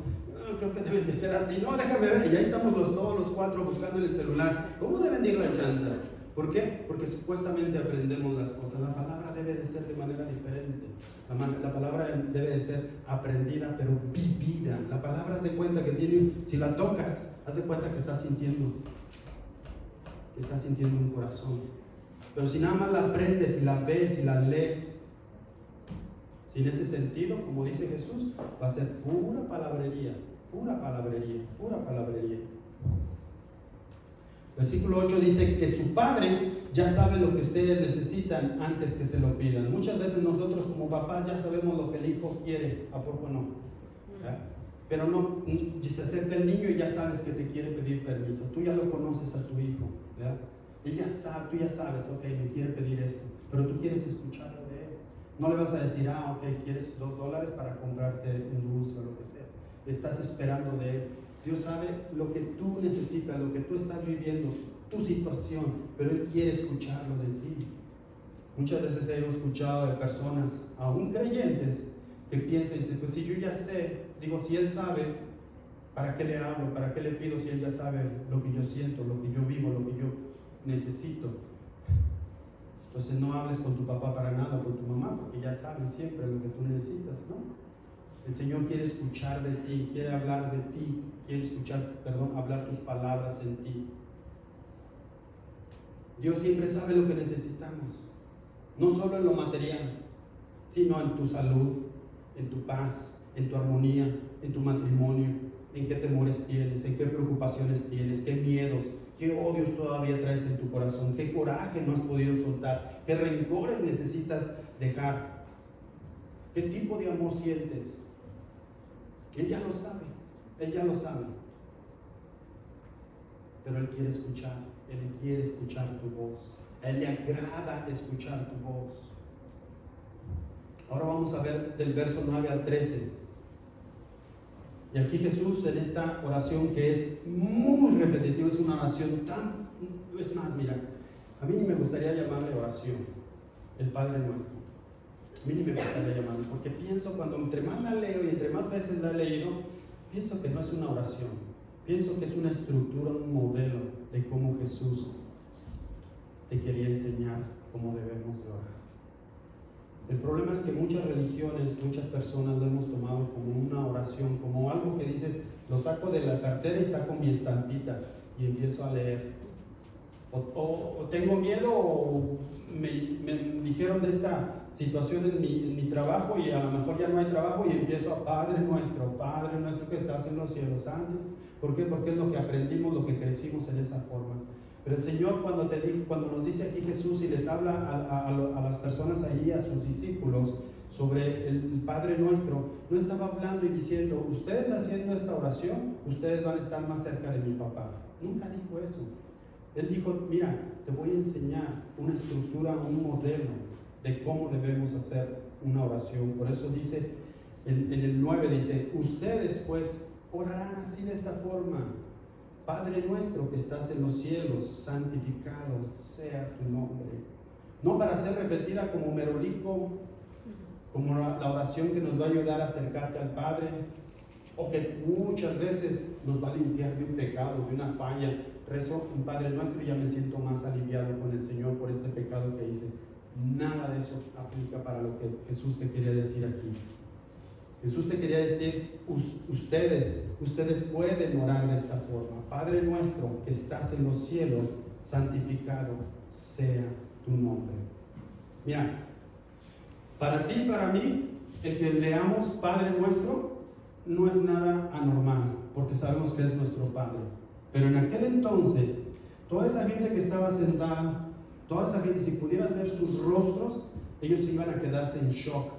creo que deben de ser así, no, déjame ver, y ahí estamos todos los cuatro buscando en el celular, ¿cómo deben de ir las llantas? ¿Por qué? Porque supuestamente aprendemos las cosas. La palabra debe de ser de manera diferente. La palabra debe de ser aprendida, pero vivida. La palabra hace cuenta que tiene, si la tocas, hace cuenta que estás sintiendo un corazón. Pero si nada más la aprendes y la ves y la lees, sin ese sentido, como dice Jesús, va a ser pura palabrería. Versículo 8 dice que su Padre ya sabe lo que ustedes necesitan antes que se lo pidan. Muchas veces nosotros como papás ya sabemos lo que el hijo quiere, ¿a poco no? ¿Eh? Pero no, se acerca el niño y ya sabes que te quiere pedir permiso. Tú ya lo conoces a tu hijo, ¿verdad? Él ya sabe, tú ya sabes, ok, me quiere pedir esto, pero tú quieres escucharlo de él. No le vas a decir, ok, quieres $2 para comprarte un dulce o lo que sea. Estás esperando de él. Dios sabe lo que tú necesitas, lo que tú estás viviendo, tu situación, pero Él quiere escucharlo de ti. Muchas veces he escuchado de personas, aún creyentes, que piensan y dicen, pues si yo ya sé, si Él sabe, ¿para qué le hablo? ¿Para qué le pido si Él ya sabe lo que yo siento, lo que yo vivo, lo que yo necesito? Entonces no hables con tu papá para nada, con tu mamá, porque ya saben siempre lo que tú necesitas, ¿no? El Señor quiere escuchar de ti, quiere hablar de ti, quiere hablar tus palabras en ti. Dios siempre sabe lo que necesitamos, no solo en lo material, sino en tu salud, en tu paz, en tu armonía, en tu matrimonio, en qué temores tienes, en qué preocupaciones tienes, qué miedos, qué odios todavía traes en tu corazón, qué coraje no has podido soltar, qué rencores necesitas dejar, qué tipo de amor sientes. Él ya lo sabe, pero Él quiere escuchar tu voz, a Él le agrada escuchar tu voz. Ahora vamos a ver del verso 9 al 13. Y aquí Jesús, en esta oración que es muy repetitiva, es una oración es más, mira, a mí ni me gustaría llamarle oración, el Padre Nuestro. A mí ni me gustaría llamarlo, porque pienso, cuando entre más la leo y entre más veces la he leído, pienso que no es una oración, pienso que es una estructura, un modelo de cómo Jesús te quería enseñar cómo debemos de orar. El problema es que muchas religiones, muchas personas lo hemos tomado como una oración, como algo que dices, lo saco de la cartera y saco mi estampita y empiezo a leer. O tengo miedo, o me dijeron de esta situación en mi trabajo y a lo mejor ya no hay trabajo y empiezo a Padre nuestro que estás en los cielos, santo. ¿Por qué? Porque es lo que aprendimos, lo que crecimos en esa forma. Pero el Señor cuando nos dice aquí Jesús y les habla a las personas ahí, a sus discípulos, sobre el Padre Nuestro, no estaba hablando y diciendo, ustedes haciendo esta oración, ustedes van a estar más cerca de mi papá. Nunca dijo eso. Él dijo, mira, te voy a enseñar una estructura, un modelo de cómo debemos hacer una oración. Por eso dice, en el 9 dice, ustedes pues orarán así de esta forma. Padre nuestro que estás en los cielos, santificado sea tu nombre. No para ser repetida como merolico, como la oración que nos va a ayudar a acercarte al Padre, o que muchas veces nos va a limpiar de un pecado, de una falla. Rezo un Padre nuestro y ya me siento más aliviado con el Señor por este pecado que hice. Nada de eso aplica para lo que Jesús te quería decir aquí. Jesús te quería decir, ustedes pueden orar de esta forma. Padre nuestro que estás en los cielos, santificado sea tu nombre. Mira, para ti y para mí, el que leamos Padre nuestro no es nada anormal, porque sabemos que es nuestro Padre. Pero en aquel entonces, toda esa gente que estaba sentada, toda esa gente, si pudieras ver sus rostros, ellos iban a quedarse en shock.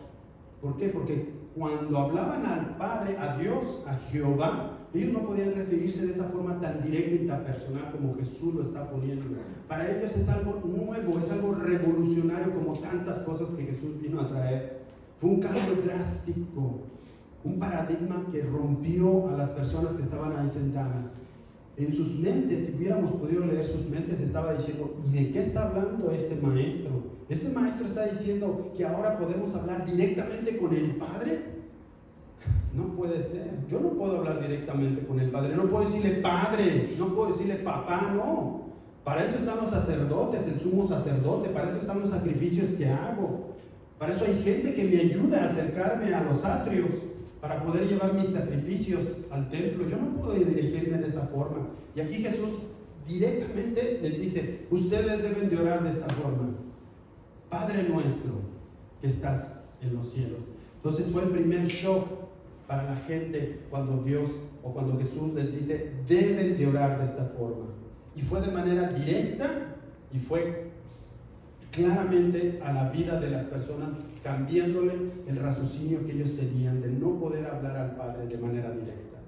¿Por qué? Porque cuando hablaban al Padre, a Dios, a Jehová, ellos no podían referirse de esa forma tan directa y tan personal como Jesús lo está poniendo. Para ellos es algo nuevo, es algo revolucionario como tantas cosas que Jesús vino a traer. Fue un cambio drástico, un paradigma que rompió a las personas que estaban ahí sentadas. En sus mentes, si hubiéramos podido leer sus mentes, estaba diciendo, ¿y de qué está hablando este maestro? Este maestro está diciendo que ahora podemos hablar directamente con el Padre. No puede ser. Yo no puedo hablar directamente con el Padre. No puedo decirle Padre, no puedo decirle papá, no. Para eso están los sacerdotes, el sumo sacerdote, para eso están los sacrificios que hago. Para eso hay gente que me ayuda a acercarme a los atrios, para poder llevar mis sacrificios al templo. Yo no puedo dirigirme de esa forma. Y aquí Jesús directamente les dice, ustedes deben de orar de esta forma. Padre nuestro que estás en los cielos. Entonces fue el primer shock para la gente cuando Dios o cuando Jesús les dice, deben de orar de esta forma. Y fue de manera directa y fue claramente a la vida de las personas, cambiándole el raciocinio que ellos tenían de no poder hablar al Padre de manera directa.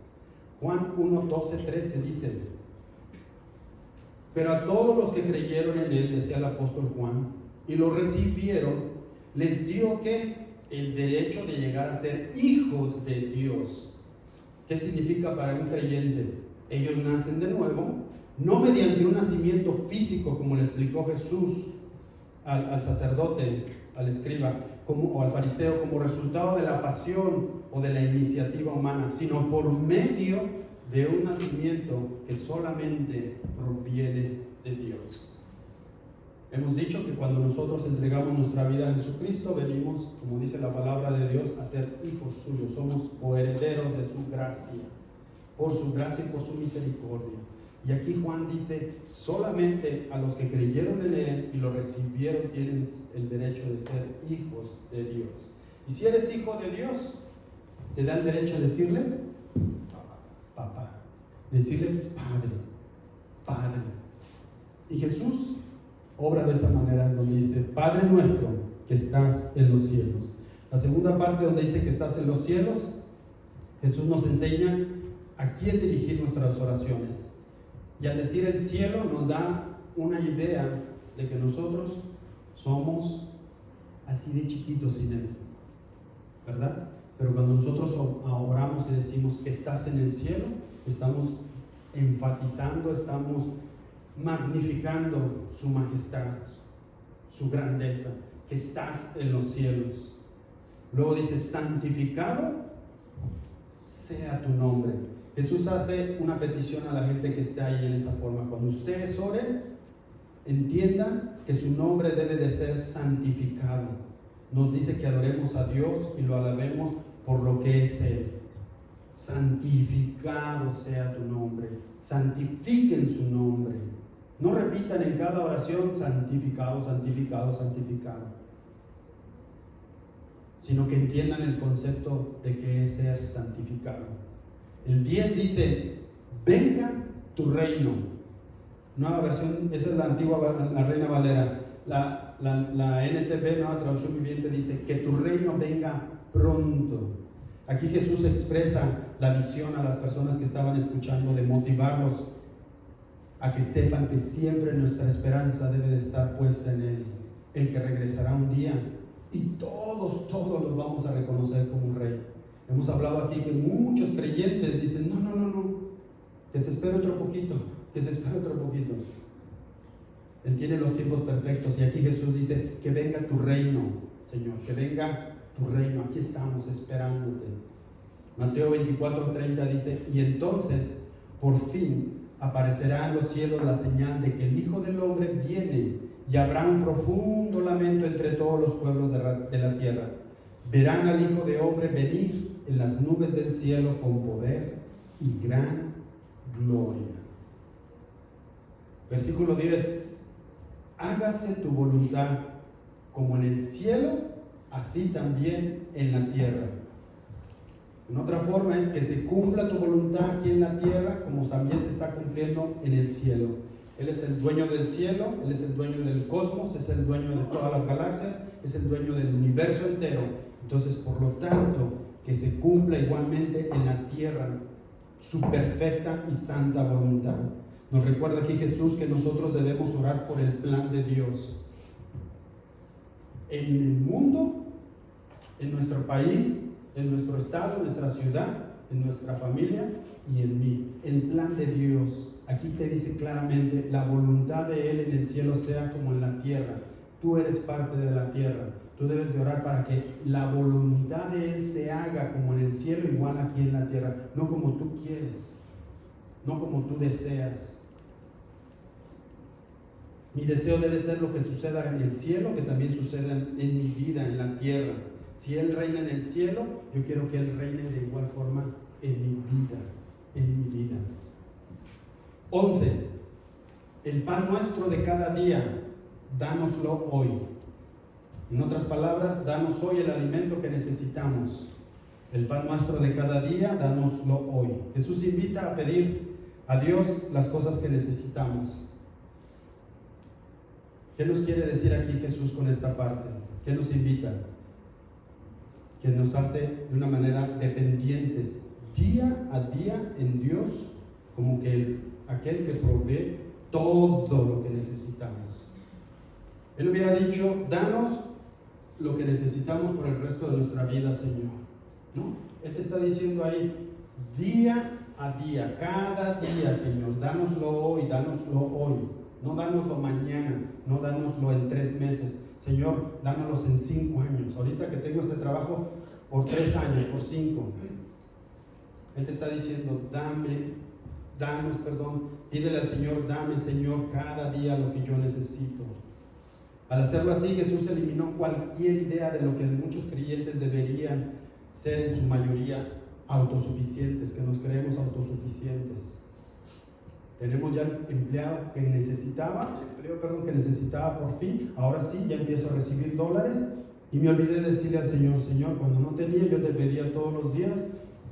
Juan 1, 12, 13 dice, pero a todos los que creyeron en él, decía el apóstol Juan, y lo recibieron, les dio que el derecho de llegar a ser hijos de Dios. ¿Qué significa para un creyente? Ellos nacen de nuevo, no mediante un nacimiento físico, como le explicó Jesús al sacerdote, al escriba o al fariseo, como resultado de la pasión o de la iniciativa humana, sino por medio de un nacimiento que solamente proviene de Dios. Hemos dicho que cuando nosotros entregamos nuestra vida a Jesucristo, venimos, como dice la palabra de Dios, a ser hijos suyos. Somos coherederos de su gracia, por su gracia y por su misericordia. Y aquí Juan dice, solamente a los que creyeron en él y lo recibieron tienen el derecho de ser hijos de Dios. Y si eres hijo de Dios, te da el derecho de decirle papá, decirle padre. Y Jesús obra de esa manera, donde dice, Padre nuestro que estás en los cielos. La segunda parte donde dice que estás en los cielos, Jesús nos enseña a quién dirigir nuestras oraciones. Y al decir el cielo nos da una idea de que nosotros somos así de chiquitos sin él, ¿verdad? Pero cuando nosotros oramos y decimos que estás en el cielo, estamos enfatizando, estamos magnificando su majestad, su grandeza, que estás en los cielos. Luego dice, santificado sea tu nombre. Jesús hace una petición a la gente que está ahí en esa forma. Cuando ustedes oren, entiendan que su nombre debe de ser santificado. Nos dice que adoremos a Dios y lo alabemos por lo que es Él. Santificado sea tu nombre. Santifiquen su nombre. No repitan en cada oración santificado, santificado, santificado. sino que entiendan el concepto de que es ser santificado. El 10 dice, venga tu reino. Nueva versión, esa es la antigua, la Reina Valera. La NTV, Nueva Traducción Viviente, dice, que tu reino venga pronto. Aquí Jesús expresa la visión a las personas que estaban escuchando, de motivarlos a que sepan que siempre nuestra esperanza debe de estar puesta en Él, el que regresará un día y todos los vamos a reconocer como un rey. Hemos hablado aquí que muchos creyentes dicen, no, que se espere otro poquito, que se espere otro poquito. Él tiene los tiempos perfectos y aquí Jesús dice, que venga tu reino, Señor, que venga tu reino, aquí estamos esperándote. Mateo 24:30 dice, y entonces por fin aparecerá en los cielos la señal de que el Hijo del Hombre viene, y habrá un profundo lamento entre todos los pueblos de la tierra. Verán al Hijo del Hombre venir en las nubes del cielo con poder y gran gloria. Versículo 10, hágase tu voluntad como en el cielo, así también en la tierra. En otra forma es que se cumpla tu voluntad aquí en la tierra, como también se está cumpliendo en el cielo. Él es el dueño del cielo, Él es el dueño del cosmos, es el dueño de todas las galaxias, es el dueño del universo entero. Entonces, por lo tanto, que se cumpla igualmente en la tierra su perfecta y santa voluntad. Nos recuerda aquí Jesús que nosotros debemos orar por el plan de Dios en el mundo, en nuestro país, en nuestro estado, en nuestra ciudad, en nuestra familia y en mí. El plan de Dios, aquí te dice claramente, la voluntad de Él en el cielo sea como en la tierra. Tú eres parte de la tierra. Tú debes de orar para que la voluntad de Él se haga como en el cielo, igual aquí en la tierra. No como tú quieres, no como tú deseas. Mi deseo debe ser lo que suceda en el cielo, que también suceda en mi vida, en la tierra. Si Él reina en el cielo, yo quiero que Él reine de igual forma en mi vida, 11. El pan nuestro de cada día, dánoslo hoy. En otras palabras, danos hoy el alimento que necesitamos. El pan nuestro de cada día, dánoslo hoy. Jesús invita a pedir a Dios las cosas que necesitamos. ¿Qué nos quiere decir aquí Jesús con esta parte? ¿Qué nos invita? Que nos hace de una manera dependientes día a día en Dios, como que aquel que provee todo lo que necesitamos. Él hubiera dicho, danos lo que necesitamos por el resto de nuestra vida, Señor. No, Él te está diciendo ahí, día a día, cada día, Señor, dánoslo hoy, no dánoslo mañana, no dánoslo en 3 meses. Señor, dánoslos en 5 años. Ahorita que tengo este trabajo, por 3 años, por 5. Él te está diciendo, pídele al Señor, dame, Señor, cada día lo que yo necesito. Al hacerlo así, Jesús eliminó cualquier idea de lo que muchos creyentes deberían ser en su mayoría autosuficientes, que nos creemos autosuficientes. Tenemos ya el empleo que necesitaba por fin. Ahora sí, ya empiezo a recibir dólares. Y me olvidé de decirle al Señor, Señor, cuando no tenía, yo te pedía todos los días,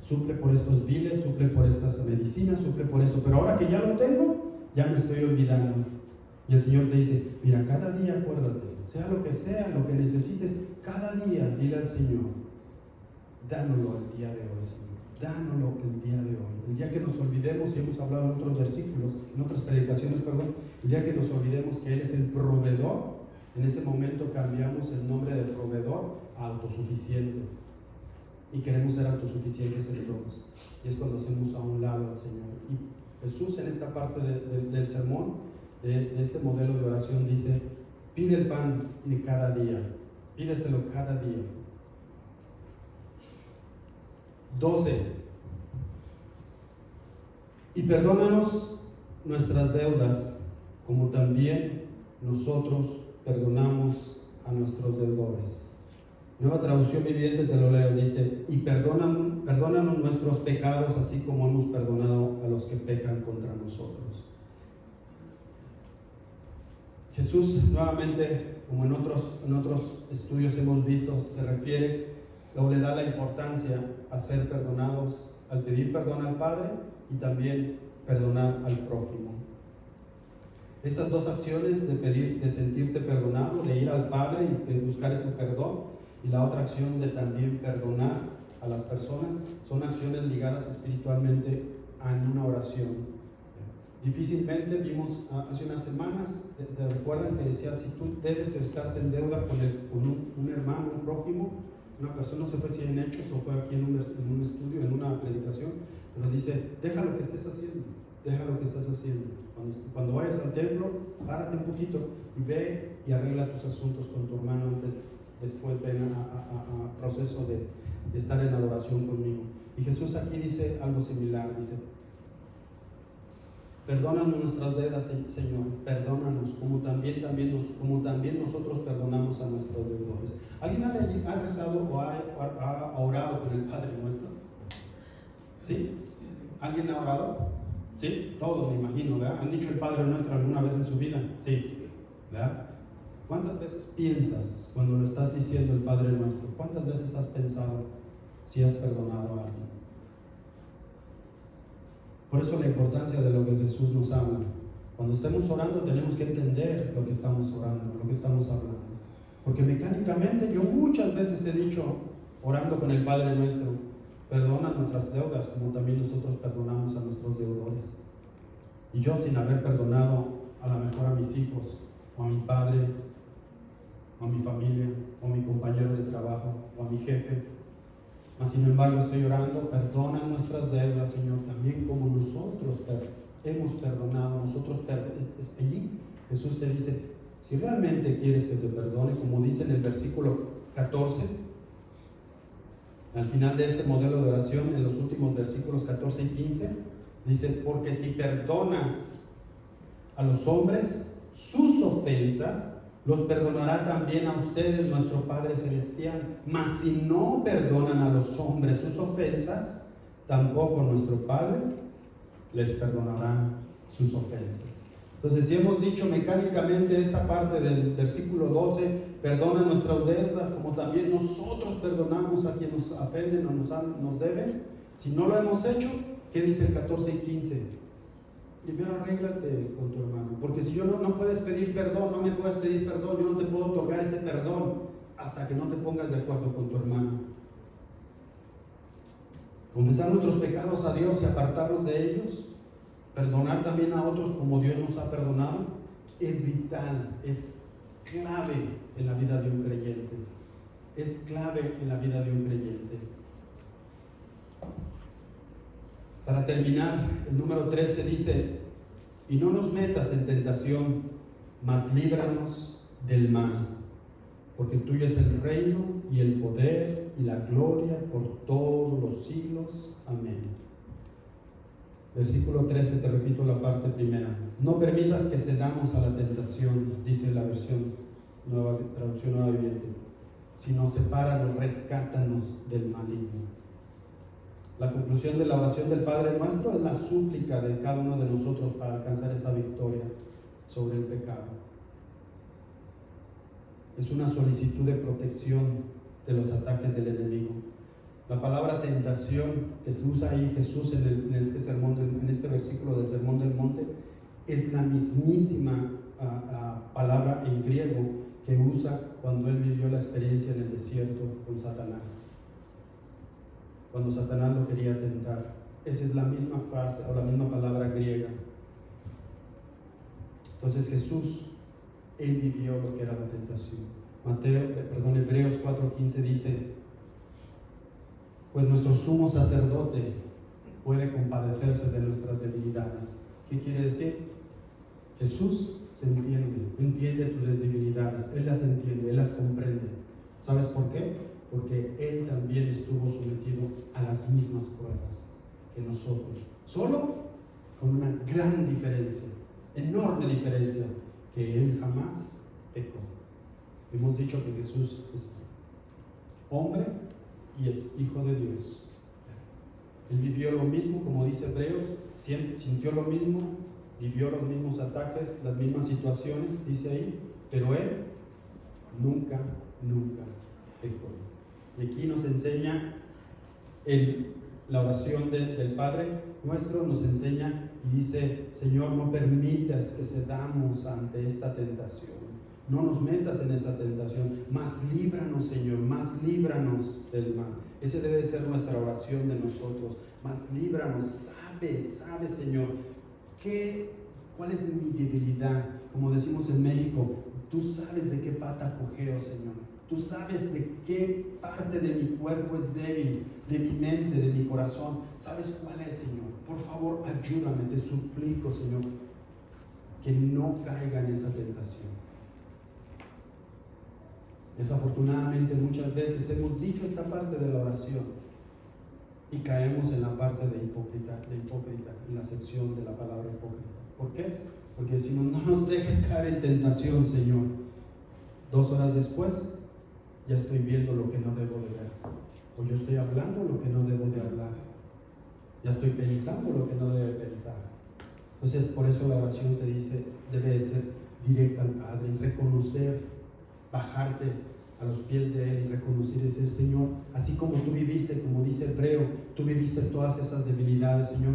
suple por estos biles, suple por estas medicinas, suple por esto. Pero ahora que ya lo tengo, ya me estoy olvidando. Y el Señor te dice, mira, cada día acuérdate, sea lo que necesites, cada día dile al Señor, dánoslo el día de hoy, Señor. Dánoslo el día de hoy. El día que nos olvidemos, y hemos hablado en otros versículos, en otras predicaciones, el día que nos olvidemos que Él es el proveedor, en ese momento cambiamos el nombre de proveedor a autosuficiente. Y queremos ser autosuficientes en todos. Y es cuando hacemos a un lado al Señor. Y Jesús en esta parte del sermón, de este modelo de oración, dice, pide el pan de cada día. Pídeselo cada día. 12. Y perdónanos nuestras deudas, como también nosotros perdonamos a nuestros deudores. Nueva Traducción Viviente te lo leo, dice, y perdónanos nuestros pecados, así como hemos perdonado a los que pecan contra nosotros. Jesús, nuevamente, como en otros estudios hemos visto, se refiere Luego le da la importancia a ser perdonados, al pedir perdón al Padre y también perdonar al prójimo. Estas dos acciones de pedir, de sentirte perdonado, de ir al Padre y de buscar ese perdón, y la otra acción de también perdonar a las personas, son acciones ligadas espiritualmente en una oración. Difícilmente vimos hace unas semanas, te recuerdan que decía, si tú debes, estás en deuda con un hermano, un prójimo, una persona, no sé fue si en Hechos o fue aquí en un estudio, en una predicación, pero dice, deja lo que estés haciendo, deja lo que estás haciendo. Cuando vayas al templo, párate un poquito y ve y arregla tus asuntos con tu hermano antes, después ven a proceso de estar en adoración conmigo. Y Jesús aquí dice algo similar, dice, perdónanos nuestras deudas, Señor, perdónanos, como también nosotros perdonamos a nuestros deudores. ¿Alguien ha rezado o ha orado con el Padre Nuestro? ¿Sí? ¿Alguien ha orado? ¿Sí? Todos, me imagino, ¿verdad? ¿Han dicho el Padre Nuestro alguna vez en su vida? Sí, ¿verdad? ¿Cuántas veces piensas cuando lo estás diciendo el Padre Nuestro? ¿Cuántas veces has pensado si has perdonado a alguien? Por eso la importancia de lo que Jesús nos habla. Cuando estemos orando tenemos que entender lo que estamos orando, lo que estamos hablando. Porque mecánicamente yo muchas veces he dicho, orando con el Padre Nuestro, perdona nuestras deudas como también nosotros perdonamos a nuestros deudores. Y yo sin haber perdonado a lo mejor a mis hijos, o a mi padre, o a mi familia, o a mi compañero de trabajo, o a mi jefe. Mas sin embargo estoy orando, perdona nuestras deudas, Señor, también como nosotros hemos perdonado. Allí Jesús te dice, si realmente quieres que te perdone, como dice en el versículo 14, al final de este modelo de oración, en los últimos versículos 14 y 15, dice, porque si perdonas a los hombres sus ofensas, los perdonará también a ustedes nuestro Padre Celestial. Mas si no perdonan a los hombres sus ofensas, tampoco nuestro Padre les perdonará sus ofensas. Entonces, si hemos dicho mecánicamente esa parte del versículo 12, perdona nuestras deudas como también nosotros perdonamos a quienes nos ofenden o nos deben. Si no lo hemos hecho, ¿qué dice el 14 y 15? Primero arréglate con tu hermano, porque si yo no puedes pedir perdón, no me puedes pedir perdón, yo no te puedo otorgar ese perdón hasta que no te pongas de acuerdo con tu hermano. Confesar nuestros pecados a Dios y apartarnos de ellos, perdonar también a otros como Dios nos ha perdonado, es vital, es clave en la vida de un creyente. Es clave en la vida de un creyente. Para terminar, el número 13 dice, y no nos metas en tentación, mas líbranos del mal, porque tuyo es el reino y el poder y la gloria por todos los siglos. Amén. Versículo 13, te repito la parte primera. No permitas que cedamos a la tentación, dice la versión nueva, traducción nueva viviente, sino sepáranos, rescátanos del maligno. La conclusión de la oración del Padre Nuestro es la súplica de cada uno de nosotros para alcanzar esa victoria sobre el pecado. Es una solicitud de protección de los ataques del enemigo. La palabra tentación que se usa ahí Jesús en este versículo del Sermón del Monte es la mismísima palabra en griego que usa cuando él vivió la experiencia en el desierto con Satanás. Cuando Satanás lo quería tentar. Esa es la misma frase o la misma palabra griega. Entonces Jesús, él vivió lo que era la tentación. Hebreos 4:15 dice, pues nuestro sumo sacerdote puede compadecerse de nuestras debilidades. ¿Qué quiere decir? Jesús entiende tus debilidades, él las entiende, él las comprende. ¿Sabes por qué? Porque él también estuvo sometido a las mismas pruebas que nosotros, solo con una gran diferencia, enorme diferencia, que él jamás pecó. Hemos dicho que Jesús es hombre y es hijo de Dios. Él vivió lo mismo, como dice Hebreos, sintió lo mismo, vivió los mismos ataques, las mismas situaciones, dice ahí, pero él nunca pecó. Y aquí nos enseña la oración del Padre Nuestro, nos enseña y dice: Señor, no permitas que cedamos ante esta tentación. No nos metas en esa tentación, mas líbranos, Señor, mas líbranos del mal. Esa debe ser nuestra oración de nosotros. Mas líbranos, sabe, Señor, cuál es mi debilidad. Como decimos en México, tú sabes de qué pata cojeo, Señor. Tú sabes de qué parte de mi cuerpo es débil, de mi mente, de mi corazón. ¿Sabes cuál es, Señor? Por favor, ayúdame, te suplico, Señor, que no caiga en esa tentación. Desafortunadamente muchas veces hemos dicho esta parte de la oración y caemos en la parte de hipócrita, en la sección de la palabra hipócrita. ¿Por qué? Porque decimos: no nos dejes caer en tentación, Señor. 2 horas después ya estoy viendo lo que no debo de ver, o yo estoy hablando lo que no debo de hablar, ya estoy pensando lo que no debe pensar. Entonces, por eso la oración te dice, debe de ser directa al Padre y reconocer, bajarte a los pies de Él y reconocer y decir: Señor, así como tú viviste, como dice Hebreo, tú viviste todas esas debilidades, Señor,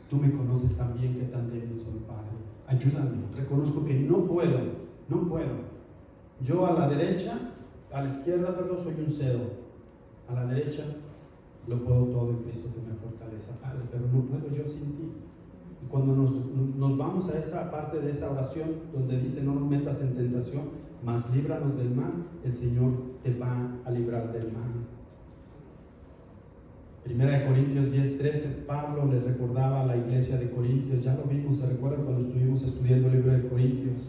tú me conoces también que tan débil soy, Padre. Ayúdame, reconozco que no puedo. Yo a la izquierda, soy un cero. A la derecha lo puedo todo en Cristo que me fortalece, Padre, pero no puedo yo sin ti. Y cuando nos vamos a esta parte de esa oración donde dice: no nos metas en tentación, mas líbranos del mal, el Señor te va a librar del mal. 1 Corintios 10:13, Pablo les recordaba a la iglesia de Corintios, ya lo vimos, se recuerdan cuando estuvimos estudiando el libro de Corintios.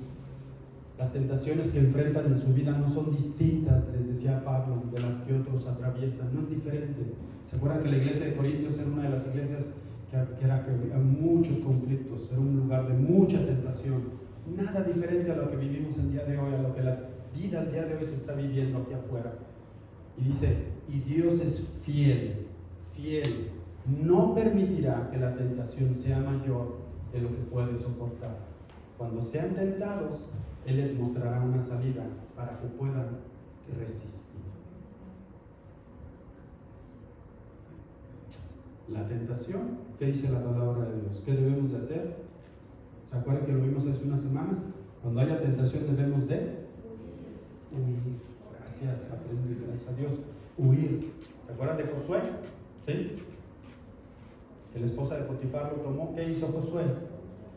Las tentaciones que enfrentan en su vida no son distintas, les decía Pablo, de las que otros atraviesan, no es diferente. ¿Se acuerdan que la iglesia de Corintios era una de las iglesias que había muchos conflictos, era un lugar de mucha tentación? Nada diferente a lo que vivimos el día de hoy, a lo que la vida el día de hoy se está viviendo aquí afuera. Y dice: y Dios es fiel, no permitirá que la tentación sea mayor de lo que puede soportar. Cuando sean tentados, Él les mostrará una salida para que puedan resistir. La tentación, ¿qué dice la palabra de Dios? ¿Qué debemos de hacer? ¿Se acuerdan que lo vimos hace unas semanas? Cuando haya tentación debemos de huir. Gracias, aprendí, gracias a Dios. Huir. ¿Se acuerdan de Josué? ¿Sí? Que la esposa de Potifar lo tomó. ¿Qué hizo Josué?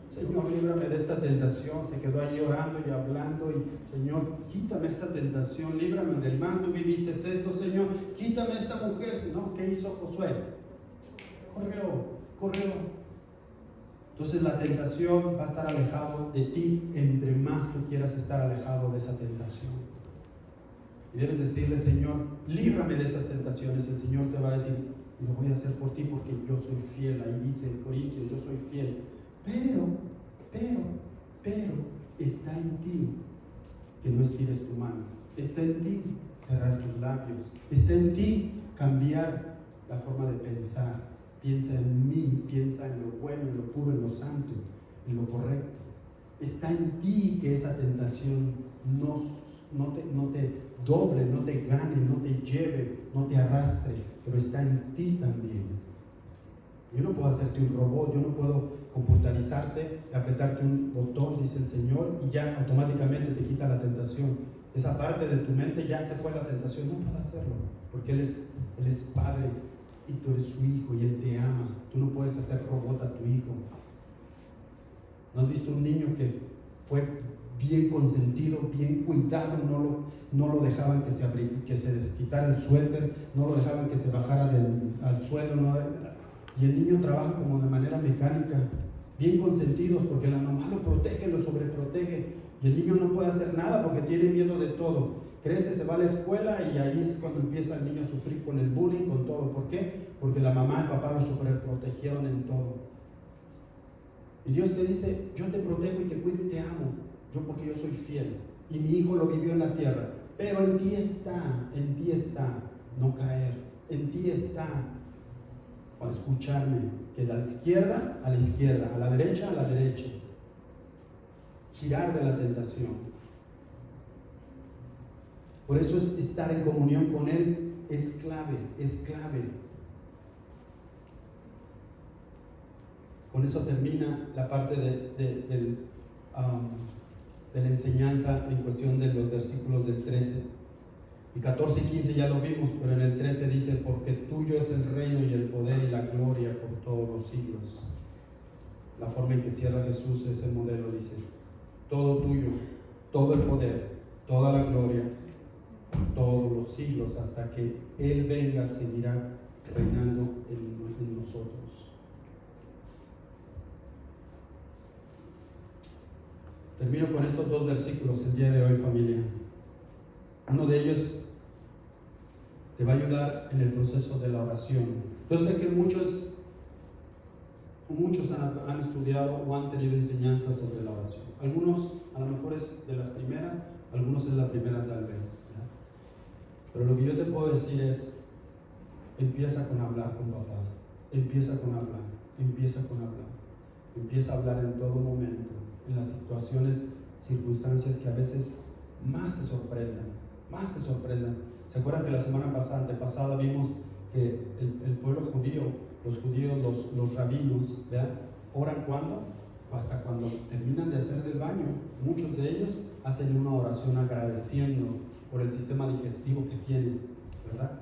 Señor, líbrame de esta tentación. Se quedó allí orando y hablando y: Señor, quítame esta tentación, líbrame del mal. Tú viviste esto, Señor, quítame esta mujer. No, ¿qué hizo Josué? Corrió. Entonces la tentación va a estar alejado de ti entre más tú quieras estar alejado de esa tentación. Y debes decirle: Señor, líbrame de esas tentaciones. El Señor te va a decir: lo voy a hacer por ti porque yo soy fiel. Ahí dice en Corintios: yo soy fiel. Pero está en ti que no estires tu mano. Está en ti cerrar tus labios. Está en ti cambiar la forma de pensar. Piensa en mí, piensa en lo bueno, en lo puro, en lo santo, en lo correcto. Está en ti que esa tentación no te doble, no te gane, no te lleve, no te arrastre, pero está en ti también. Yo no puedo hacerte un robot, yo no puedo computarizarte, apretarte un botón, dice el Señor, y ya automáticamente te quita la tentación. Esa parte de tu mente ya se fue la tentación. No puedo hacerlo, porque Él es Padre y tú eres su hijo y Él te ama. Tú no puedes hacer robot a tu hijo. ¿No has visto un niño que fue bien consentido, bien cuidado? No lo dejaban que se desquitara el suéter, no lo dejaban que se bajara al suelo, y el niño trabaja como de manera mecánica, bien consentidos, porque la mamá lo protege, lo sobreprotege, y el niño no puede hacer nada porque tiene miedo de todo. Crece, se va a la escuela y ahí es cuando empieza el niño a sufrir con el bullying, con todo. ¿Por qué? Porque la mamá y el papá lo sobreprotegieron en todo. Y Dios te dice: yo te protejo y te cuido y te amo, porque yo soy fiel. Y mi hijo lo vivió en la tierra, pero en ti está no caer, en ti está para escucharme, que de la izquierda, a la derecha, girar de la tentación. Por eso es estar en comunión con Él es clave, es clave. Con eso termina la parte de la enseñanza en cuestión de los versículos del 13. Y 14 y 15 ya lo vimos, pero en el 13 dice, porque tuyo es el reino y el poder y la gloria por todos los siglos. La forma en que cierra Jesús ese modelo dice, todo tuyo, todo el poder, toda la gloria, por todos los siglos, hasta que Él venga, seguirá reinando en nosotros. Termino con estos dos versículos el día de hoy, familia. Uno de ellos te va a ayudar en el proceso de la oración. Yo sé que muchos han estudiado o han tenido enseñanzas sobre la oración. Algunos a lo mejor es de las primeras, algunos es la primera tal vez, ¿verdad? Pero lo que yo te puedo decir es, empieza con hablar con papá, empieza con hablar, empieza con hablar, empieza a hablar en todo momento, en las situaciones, circunstancias que a veces más te sorprendan. ¿Se acuerdan que la semana antepasada vimos que el pueblo judío, los judíos, los rabinos, ¿verdad? ¿Oran cuándo? Hasta cuando terminan de hacer del baño. Muchos de ellos hacen una oración agradeciendo por el sistema digestivo que tienen, ¿verdad?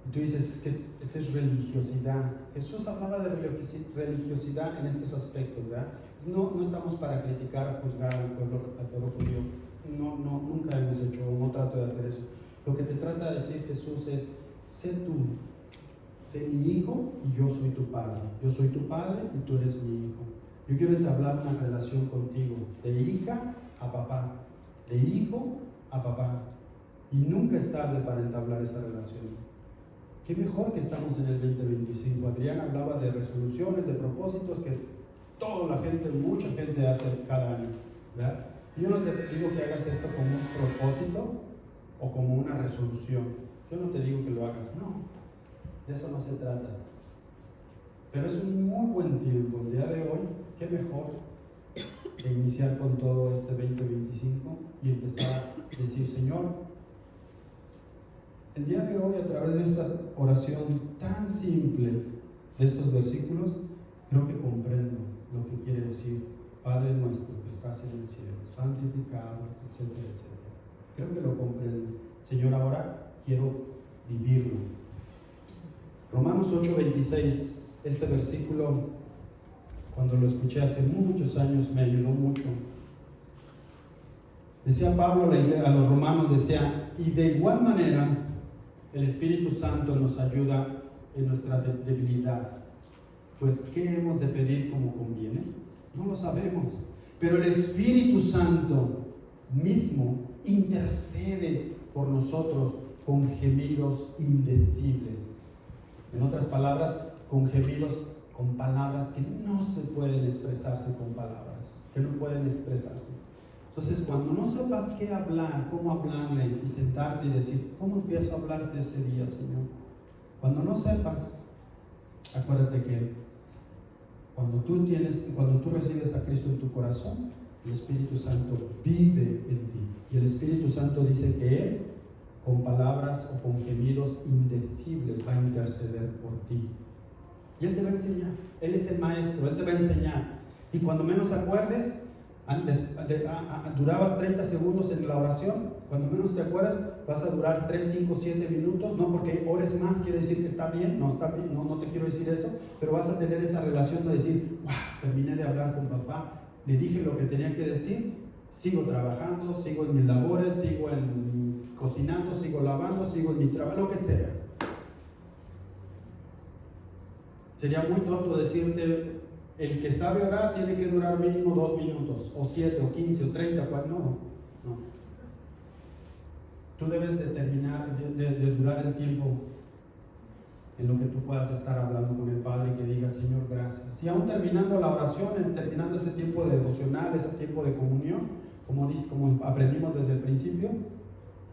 Y tú dices, es que esa es religiosidad. Jesús hablaba de religiosidad en estos aspectos, ¿verdad? No estamos para criticar, a juzgar al pueblo judío. No, nunca hemos hecho, no trato de hacer eso. Lo que te trata de decir Jesús es, sé mi hijo y yo soy tu padre. Yo soy tu padre y tú eres mi hijo. Yo quiero entablar una relación contigo, de hija a papá, de hijo a papá. Y nunca es tarde para entablar esa relación. Qué mejor que estamos en el 2025. Adrián hablaba de resoluciones, de propósitos que mucha gente hace cada año, ¿verdad? Yo no te digo que hagas esto como un propósito o como una resolución. Yo no te digo que lo hagas, no. De eso no se trata. Pero es un muy buen tiempo el día de hoy. Qué mejor de iniciar con todo este 2025 y empezar a decir, Señor, el día de hoy a través de esta oración tan simple de estos versículos, creo que comprendo lo que quiere decir Padre nuestro que estás en el cielo, santificado, etcétera, etcétera. Creo que lo comprendo. Señor, ahora quiero vivirlo. Romanos 8:26, este versículo, cuando lo escuché hace muchos años, me ayudó mucho. Decía Pablo a los romanos, decía, y de igual manera, el Espíritu Santo nos ayuda en nuestra debilidad. Pues, ¿qué hemos de pedir como conviene? No lo sabemos, pero el Espíritu Santo mismo intercede por nosotros con gemidos indecibles. En otras palabras, con gemidos, con palabras que no se pueden expresarse con palabras, que no pueden expresarse. Entonces, cuando no sepas qué hablar, cómo hablarle y sentarte y decir, ¿cómo empiezo a hablarte este día, Señor? Cuando no sepas, acuérdate que cuando tú recibes a Cristo en tu corazón, el Espíritu Santo vive en ti. Y el Espíritu Santo dice que Él, con palabras o con gemidos indecibles, va a interceder por ti. Y Él te va a enseñar. Él es el maestro, Él te va a enseñar. Y cuando menos acuerdes, durabas 30 segundos en la oración, cuando menos te acuerdas, vas a durar 3, 5, 7 minutos, no porque ores más quiere decir que está bien, no te quiero decir eso, pero vas a tener esa relación de decir, wow, terminé de hablar con papá, le dije lo que tenía que decir, sigo trabajando, sigo en mis labores, sigo cocinando, sigo lavando, sigo en mi trabajo, lo que sea. Sería muy tonto decirte, el que sabe orar tiene que durar mínimo 2 minutos, o 7, o 15, o 30, no. Tú debes de durar el tiempo en lo que tú puedas estar hablando con el Padre y que digas, Señor, gracias. Y aún terminando la oración, terminando ese tiempo de devocional, ese tiempo de comunión, como aprendimos desde el principio,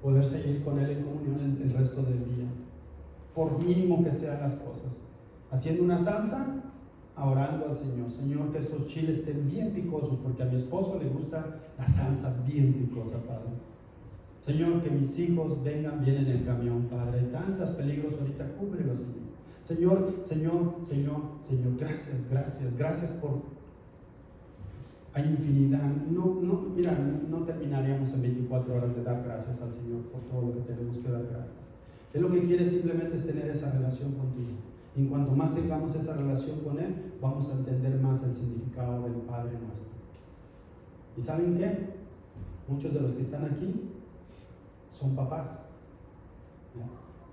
poder seguir con Él en comunión el resto del día, por mínimo que sean las cosas. Haciendo una salsa, orando al Señor, Señor, que estos chiles estén bien picosos, porque a mi esposo le gusta la salsa bien picosa, Padre. Señor, que mis hijos vengan bien en el camión, Padre. Hay tantos peligros ahorita, cúbrelos, Señor. Señor, gracias por... Hay infinidad. Mira, no terminaríamos en 24 horas de dar gracias al Señor por todo lo que tenemos que dar gracias. Él lo que quiere simplemente es tener esa relación contigo. Y en cuanto más tengamos esa relación con Él, vamos a entender más el significado del Padre nuestro. ¿Y saben qué? Muchos de los que están aquí son papás, ¿ya?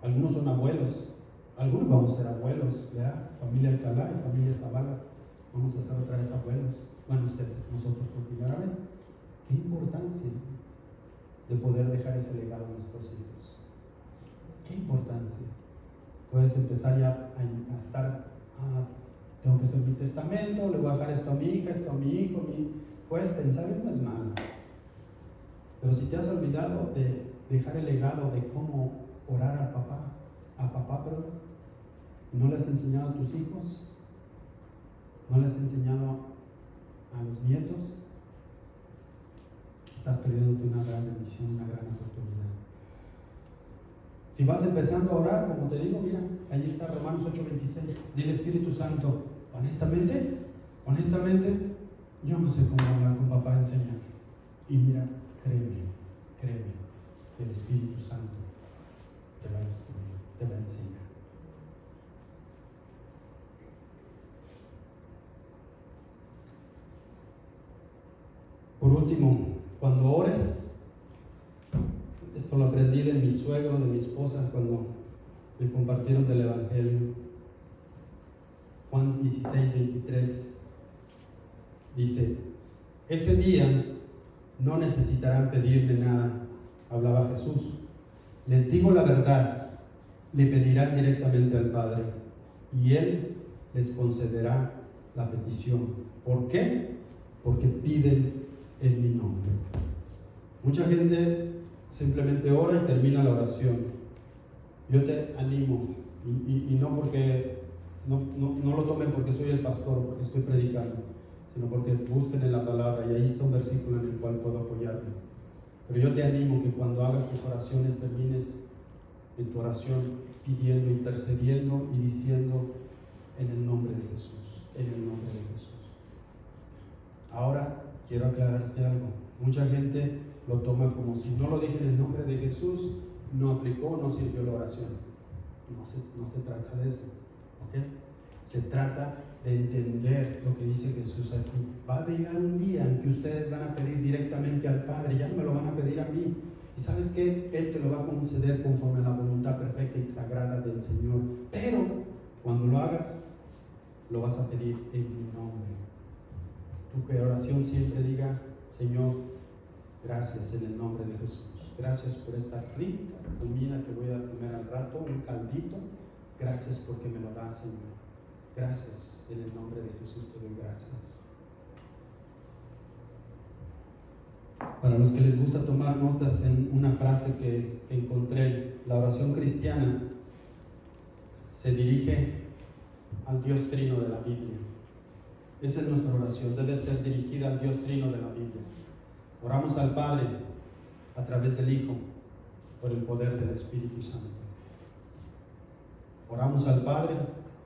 Algunos son abuelos, algunos vamos a ser abuelos, ¿ya? Familia Alcalá y familia Zavala, vamos a ser otra vez abuelos. Bueno, ustedes, nosotros por primera vez. Qué importancia de poder dejar ese legado a nuestros hijos. Qué importancia. Puedes empezar ya a estar, tengo que hacer mi testamento, le voy a dejar esto a mi hija, esto a mi hijo. Puedes pensar, no es malo. Pero si te has olvidado de dejar el legado de cómo orar a papá, pero no le has enseñado a tus hijos, no le has enseñado a los nietos, estás perdiéndote una gran bendición, una gran oportunidad. Si vas empezando a orar, como te digo, mira, ahí está Romanos 8:26. Dile, Espíritu Santo, honestamente, yo no sé cómo hablar con papá, enseña. Y mira, créeme, que el Espíritu Santo te va a instruir, te va a enseñar. Por último, cuando ores, esto lo aprendí de mi suegro, de mi esposa, cuando me compartieron del Evangelio. Juan 16:23 dice: ese día no necesitarán pedirme nada, hablaba Jesús. Les digo la verdad, le pedirán directamente al Padre y Él les concederá la petición. ¿Por qué? Porque piden en mi nombre. Mucha gente simplemente ora y termina la oración. Yo te animo, y no porque no lo tomen porque soy el pastor, porque estoy predicando, sino porque busquen en la palabra, y ahí está un versículo en el cual puedo apoyarme. Pero yo te animo que cuando hagas tus oraciones, termines en tu oración pidiendo, intercediendo y diciendo: en el nombre de Jesús, en el nombre de Jesús. Ahora quiero aclararte algo. Mucha gente lo toma como, si no lo dije en el nombre de Jesús, no aplicó, no sirvió la oración. No se trata de eso, ¿ok? Se trata de entender lo que dice Jesús aquí. Va a llegar un día en que ustedes van a pedir directamente al Padre, ya no me lo van a pedir a mí. Y ¿sabes qué? Él te lo va a conceder conforme a la voluntad perfecta y sagrada del Señor. Pero cuando lo hagas, lo vas a pedir en mi nombre. Tu oración siempre diga: Señor, gracias en el nombre de Jesús. Gracias por esta rica comida que voy a comer al rato, un caldito. Gracias porque me lo das, Señor. Gracias en el nombre de Jesús, te doy gracias. Para los que les gusta tomar notas, en una frase que encontré, la oración cristiana se dirige al Dios Trino de la Biblia. Esa es nuestra oración, debe ser dirigida al Dios Trino de la Biblia. Oramos al Padre a través del Hijo por el poder del Espíritu Santo. Oramos al Padre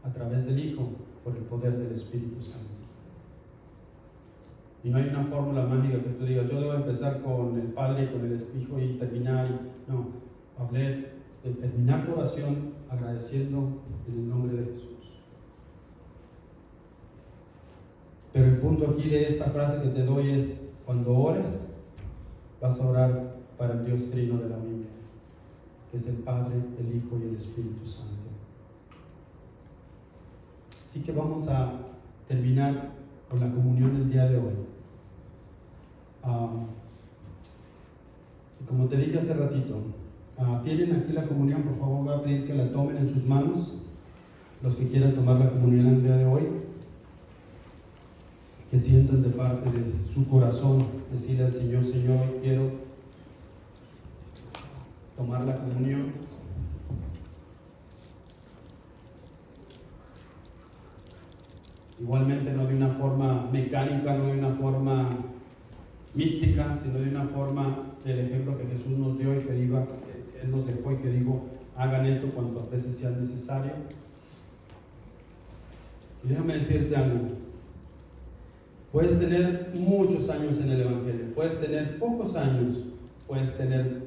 a través del Hijo por el poder del Espíritu Santo. Y no hay una fórmula mágica que tú digas: yo debo empezar con el Padre y con el Hijo y terminar. No, hablé de terminar tu oración agradeciendo en el nombre de Jesús. Pero el punto aquí de esta frase que te doy es: cuando ores, vas a orar para el Dios Trino de la Biblia, que es el Padre, el Hijo y el Espíritu Santo. Así que vamos a terminar con la comunión el día de hoy. Como te dije hace ratito, tienen aquí la comunión. Por favor, voy a pedir que la tomen en sus manos, los que quieran tomar la comunión el día de hoy, que sientan de parte de su corazón decirle al Señor: Señor, quiero tomar la comunión. Igualmente, no de una forma mecánica, no de una forma mística, sino de una forma el ejemplo que Jesús nos dio y que Él nos dejó y que dijo, hagan esto cuantas veces sea necesario. Y déjame decirte algo. Puedes tener muchos años en el Evangelio, puedes tener pocos años, puedes ser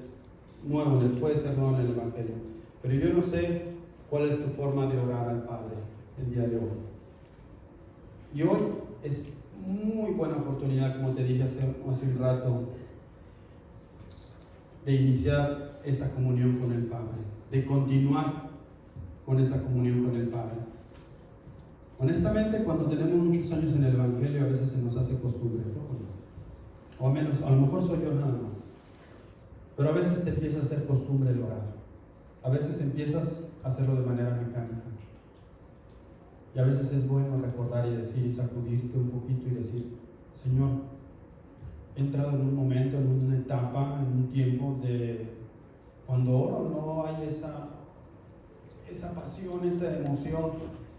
nuevo en el Evangelio, pero yo no sé cuál es tu forma de orar al Padre el día de hoy. Y hoy es muy buena oportunidad, como te dije hace un rato, de iniciar esa comunión con el Padre, de continuar con esa comunión con el Padre. Honestamente, cuando tenemos muchos años en el Evangelio, a veces se nos hace costumbre, ¿no? O a lo mejor soy yo nada más. Pero a veces te empieza a hacer costumbre el orar. A veces empiezas a hacerlo de manera mecánica. Y a veces es bueno recordar y decir y sacudirte un poquito y decir, Señor, he entrado en un momento, en una etapa, en un tiempo de cuando oro no hay esa pasión, esa emoción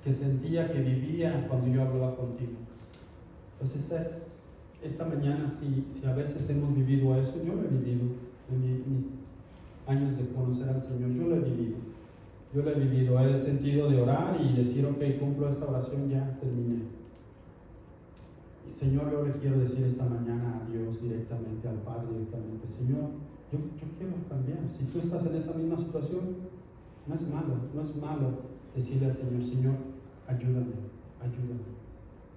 que sentía, que vivía cuando yo hablaba contigo. Entonces esta mañana, si a veces hemos vivido eso, yo lo he vivido en mis años de conocer al Señor, yo lo he vivido, he sentido de orar y decir, ok, cumplo esta oración, ya terminé. Y Señor, yo le quiero decir esta mañana a Dios directamente, al Padre directamente, Señor, yo quiero cambiar. Si tú estás en esa misma situación, no es malo decirle al Señor, Señor, ayúdame,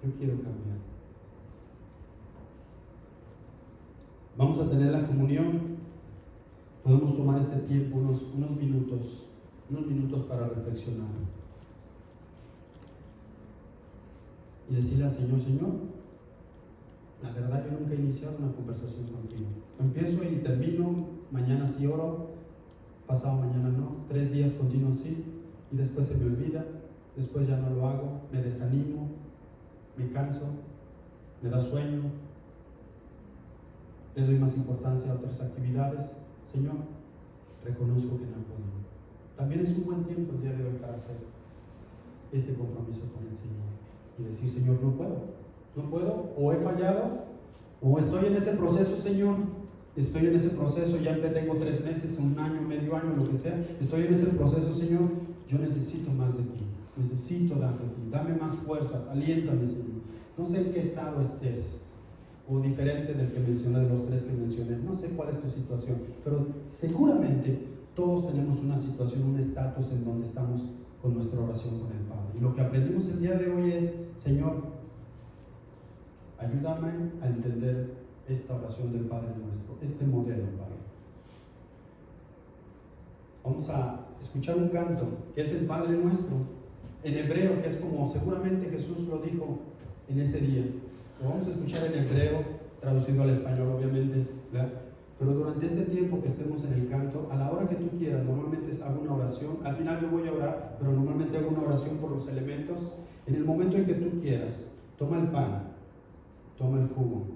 yo quiero cambiar. Vamos a tener la comunión, podemos tomar este tiempo, unos minutos para reflexionar y decirle al Señor, Señor, la verdad yo nunca he iniciado una conversación contigo. Empiezo y termino, mañana sí oro, pasado mañana no, 3 días continuos sí, y después se me olvida, después ya no lo hago, me desanimo, me canso, me da sueño, le doy más importancia a otras actividades. Señor, reconozco que no puedo. También es un buen tiempo el día de hoy para hacer este compromiso con el Señor y decir, Señor, no puedo, o he fallado, o estoy en ese proceso, Señor, ya que tengo 3 meses, 1 año, medio año, lo que sea, estoy en ese proceso, Señor, yo necesito más de ti, dame más fuerzas, aliéntame, Señor. No sé en qué estado estés, o diferente del que mencioné, de los 3 que mencioné, no sé cuál es tu situación, pero seguramente todos tenemos una situación, un estatus en donde estamos con nuestra oración con el Padre. Y lo que aprendimos el día de hoy es, Señor, ayúdame a entender esta oración del Padre nuestro, este modelo, Padre. Vamos a escuchar un canto que es el Padre Nuestro en hebreo, que es como seguramente Jesús lo dijo en ese día. Lo vamos a escuchar en hebreo, traducido al español obviamente, ¿verdad? Pero durante este tiempo que estemos en el canto, a la hora que tú quieras, normalmente hago una oración, al final yo voy a orar, pero normalmente hago una oración por los elementos. En el momento en que tú quieras, toma el pan, toma el jugo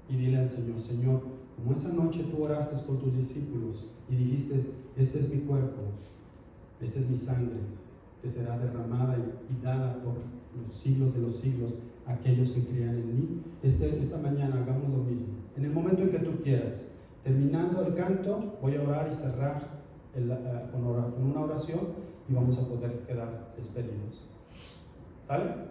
y dile al Señor, Señor, como esa noche tú oraste con tus discípulos y dijiste, este es mi cuerpo, esta es mi sangre, que será derramada y dada por los siglos de los siglos a aquellos que crean en mí. Esta mañana hagamos lo mismo. En el momento en que tú quieras, terminando el canto, voy a orar y cerrar con una oración y vamos a poder quedar despedidos. ¿Sale?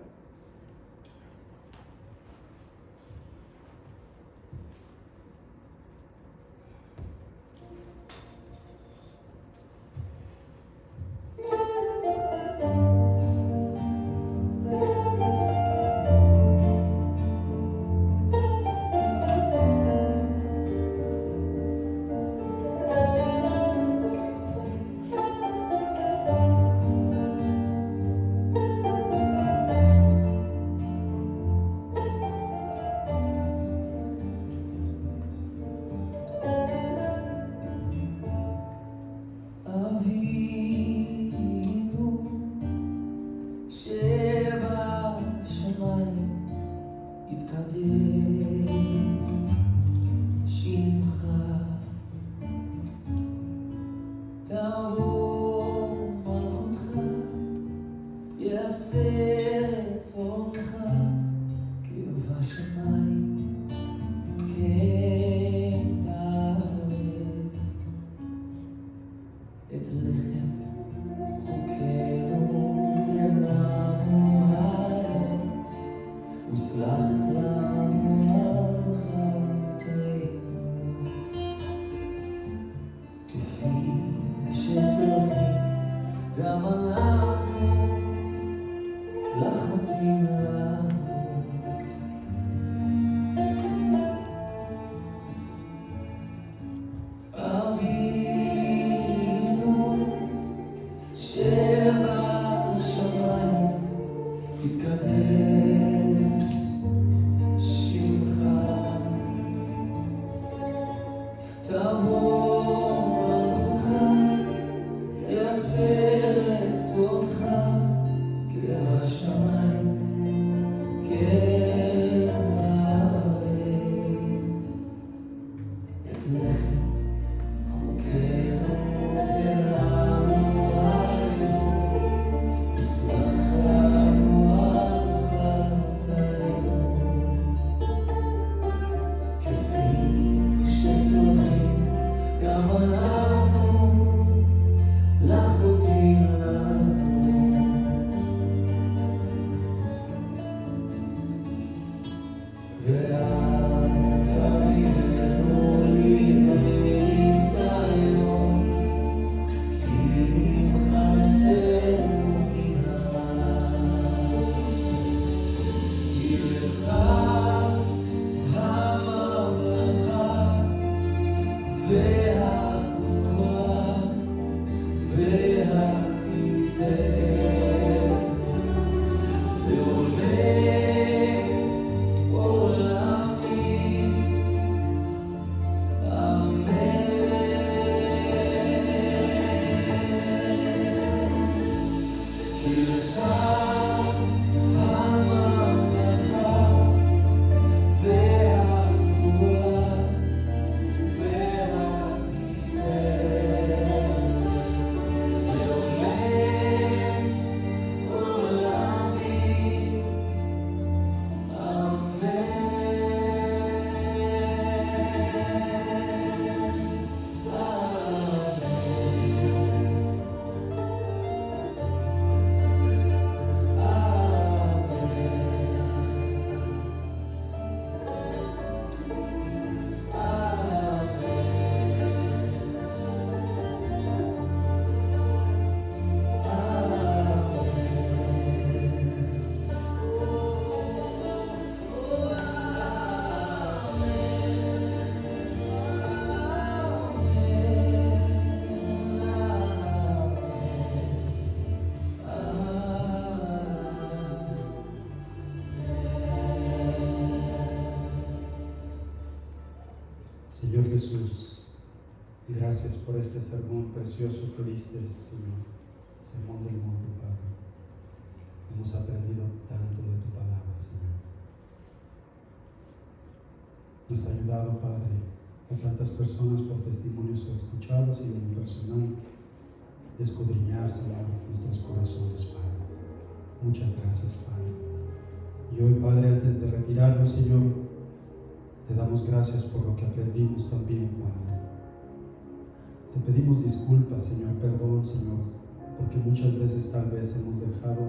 Señor Jesús, gracias por este sermón precioso que diste, Señor, sermón del mundo, Padre. Hemos aprendido tanto de tu palabra, Señor. Nos ha ayudado, Padre, a tantas personas por testimonios escuchados y en lo personal, de escudriñar, Señor, nuestros corazones, Padre. Muchas gracias, Padre. Y hoy, Padre, antes de retirarnos, Señor, te damos gracias por lo que aprendimos también, Padre. Te pedimos disculpas, Señor, perdón, Señor, porque muchas veces tal vez hemos dejado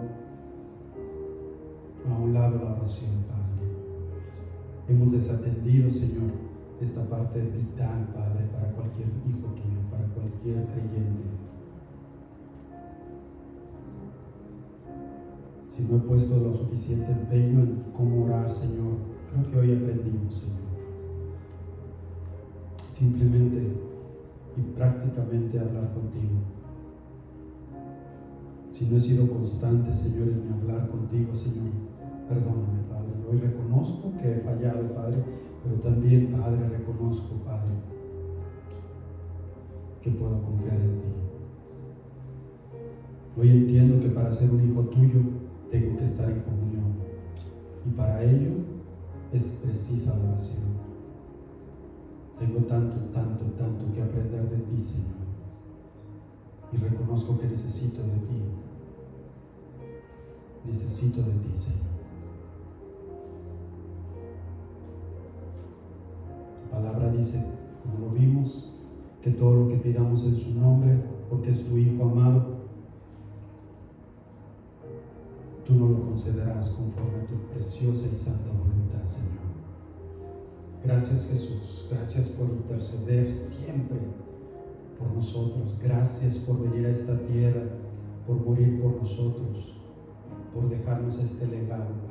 a un lado la oración, Padre. Hemos desatendido, Señor, esta parte vital, Padre, para cualquier hijo tuyo, para cualquier creyente. Si no he puesto lo suficiente empeño en cómo orar, Señor, creo que hoy aprendimos, Señor. Simplemente y prácticamente hablar contigo. Si no he sido constante, Señor, en mi hablar contigo, Señor, perdóname, Padre. Hoy reconozco que he fallado, Padre, pero también, Padre, reconozco, Padre, que puedo confiar en ti. Hoy entiendo que para ser un hijo tuyo tengo que estar en comunión, y para ello es precisa la oración. Tengo tanto que aprender de ti, Señor, y reconozco que necesito de ti. Necesito de ti, Señor. Tu palabra dice, como lo vimos, que todo lo que pidamos en su nombre porque es tu Hijo amado, tú no lo concederás conforme a tu preciosa y santa voluntad, Señor. Gracias, Jesús. Gracias por interceder siempre por nosotros. Gracias por venir a esta tierra, por morir por nosotros, por dejarnos este legado, Padre.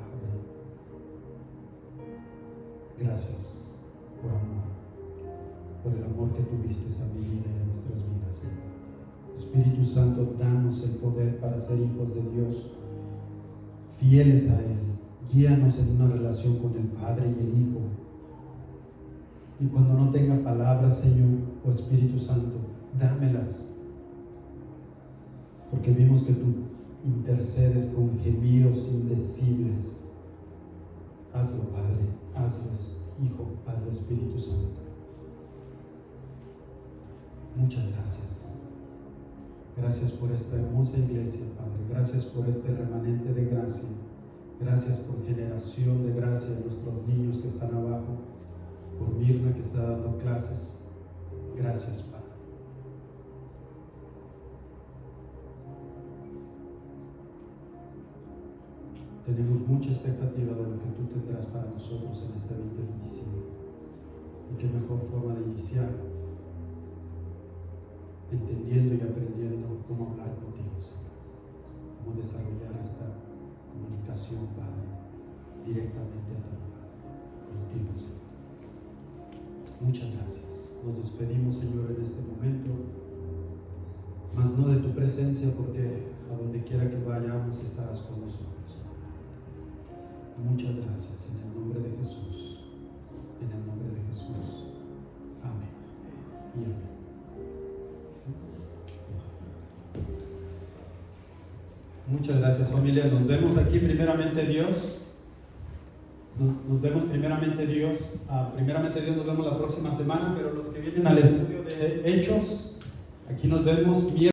Gracias por amor, por el amor que tuviste a mi vida y a nuestras vidas, Señor. Espíritu Santo, danos el poder para ser hijos de Dios, fieles a Él. Guíanos en una relación con el Padre y el Hijo. Y cuando no tenga palabras, Señor, o Espíritu Santo, dámelas. Porque vimos que tú intercedes con gemidos indecibles. Hazlo, Padre, hazlo, Hijo, hazlo, Espíritu Santo. Muchas gracias. Gracias por esta hermosa iglesia, Padre. Gracias por este remanente de gracia. Gracias por generación de gracia de nuestros niños que están abajo, por Mirna que está dando clases. Gracias, Padre. Tenemos mucha expectativa de lo que tú tendrás para nosotros en este 2025. Y qué mejor forma de iniciar entendiendo y aprendiendo cómo hablar contigo, Señor. Cómo desarrollar esta comunicación, Padre, directamente a ti, contigo, Señor. Muchas gracias. Nos despedimos, Señor, en este momento, mas no de tu presencia, porque a donde quiera que vayamos estarás con nosotros, Señor. Muchas gracias, en el nombre de Jesús, en el nombre de Jesús. Amén y amén. Muchas gracias, familia. Nos vemos aquí primeramente Dios. Nos vemos primeramente Dios. Primeramente Dios nos vemos la próxima semana, pero los que vienen al estudio de Hechos, aquí nos vemos miércoles.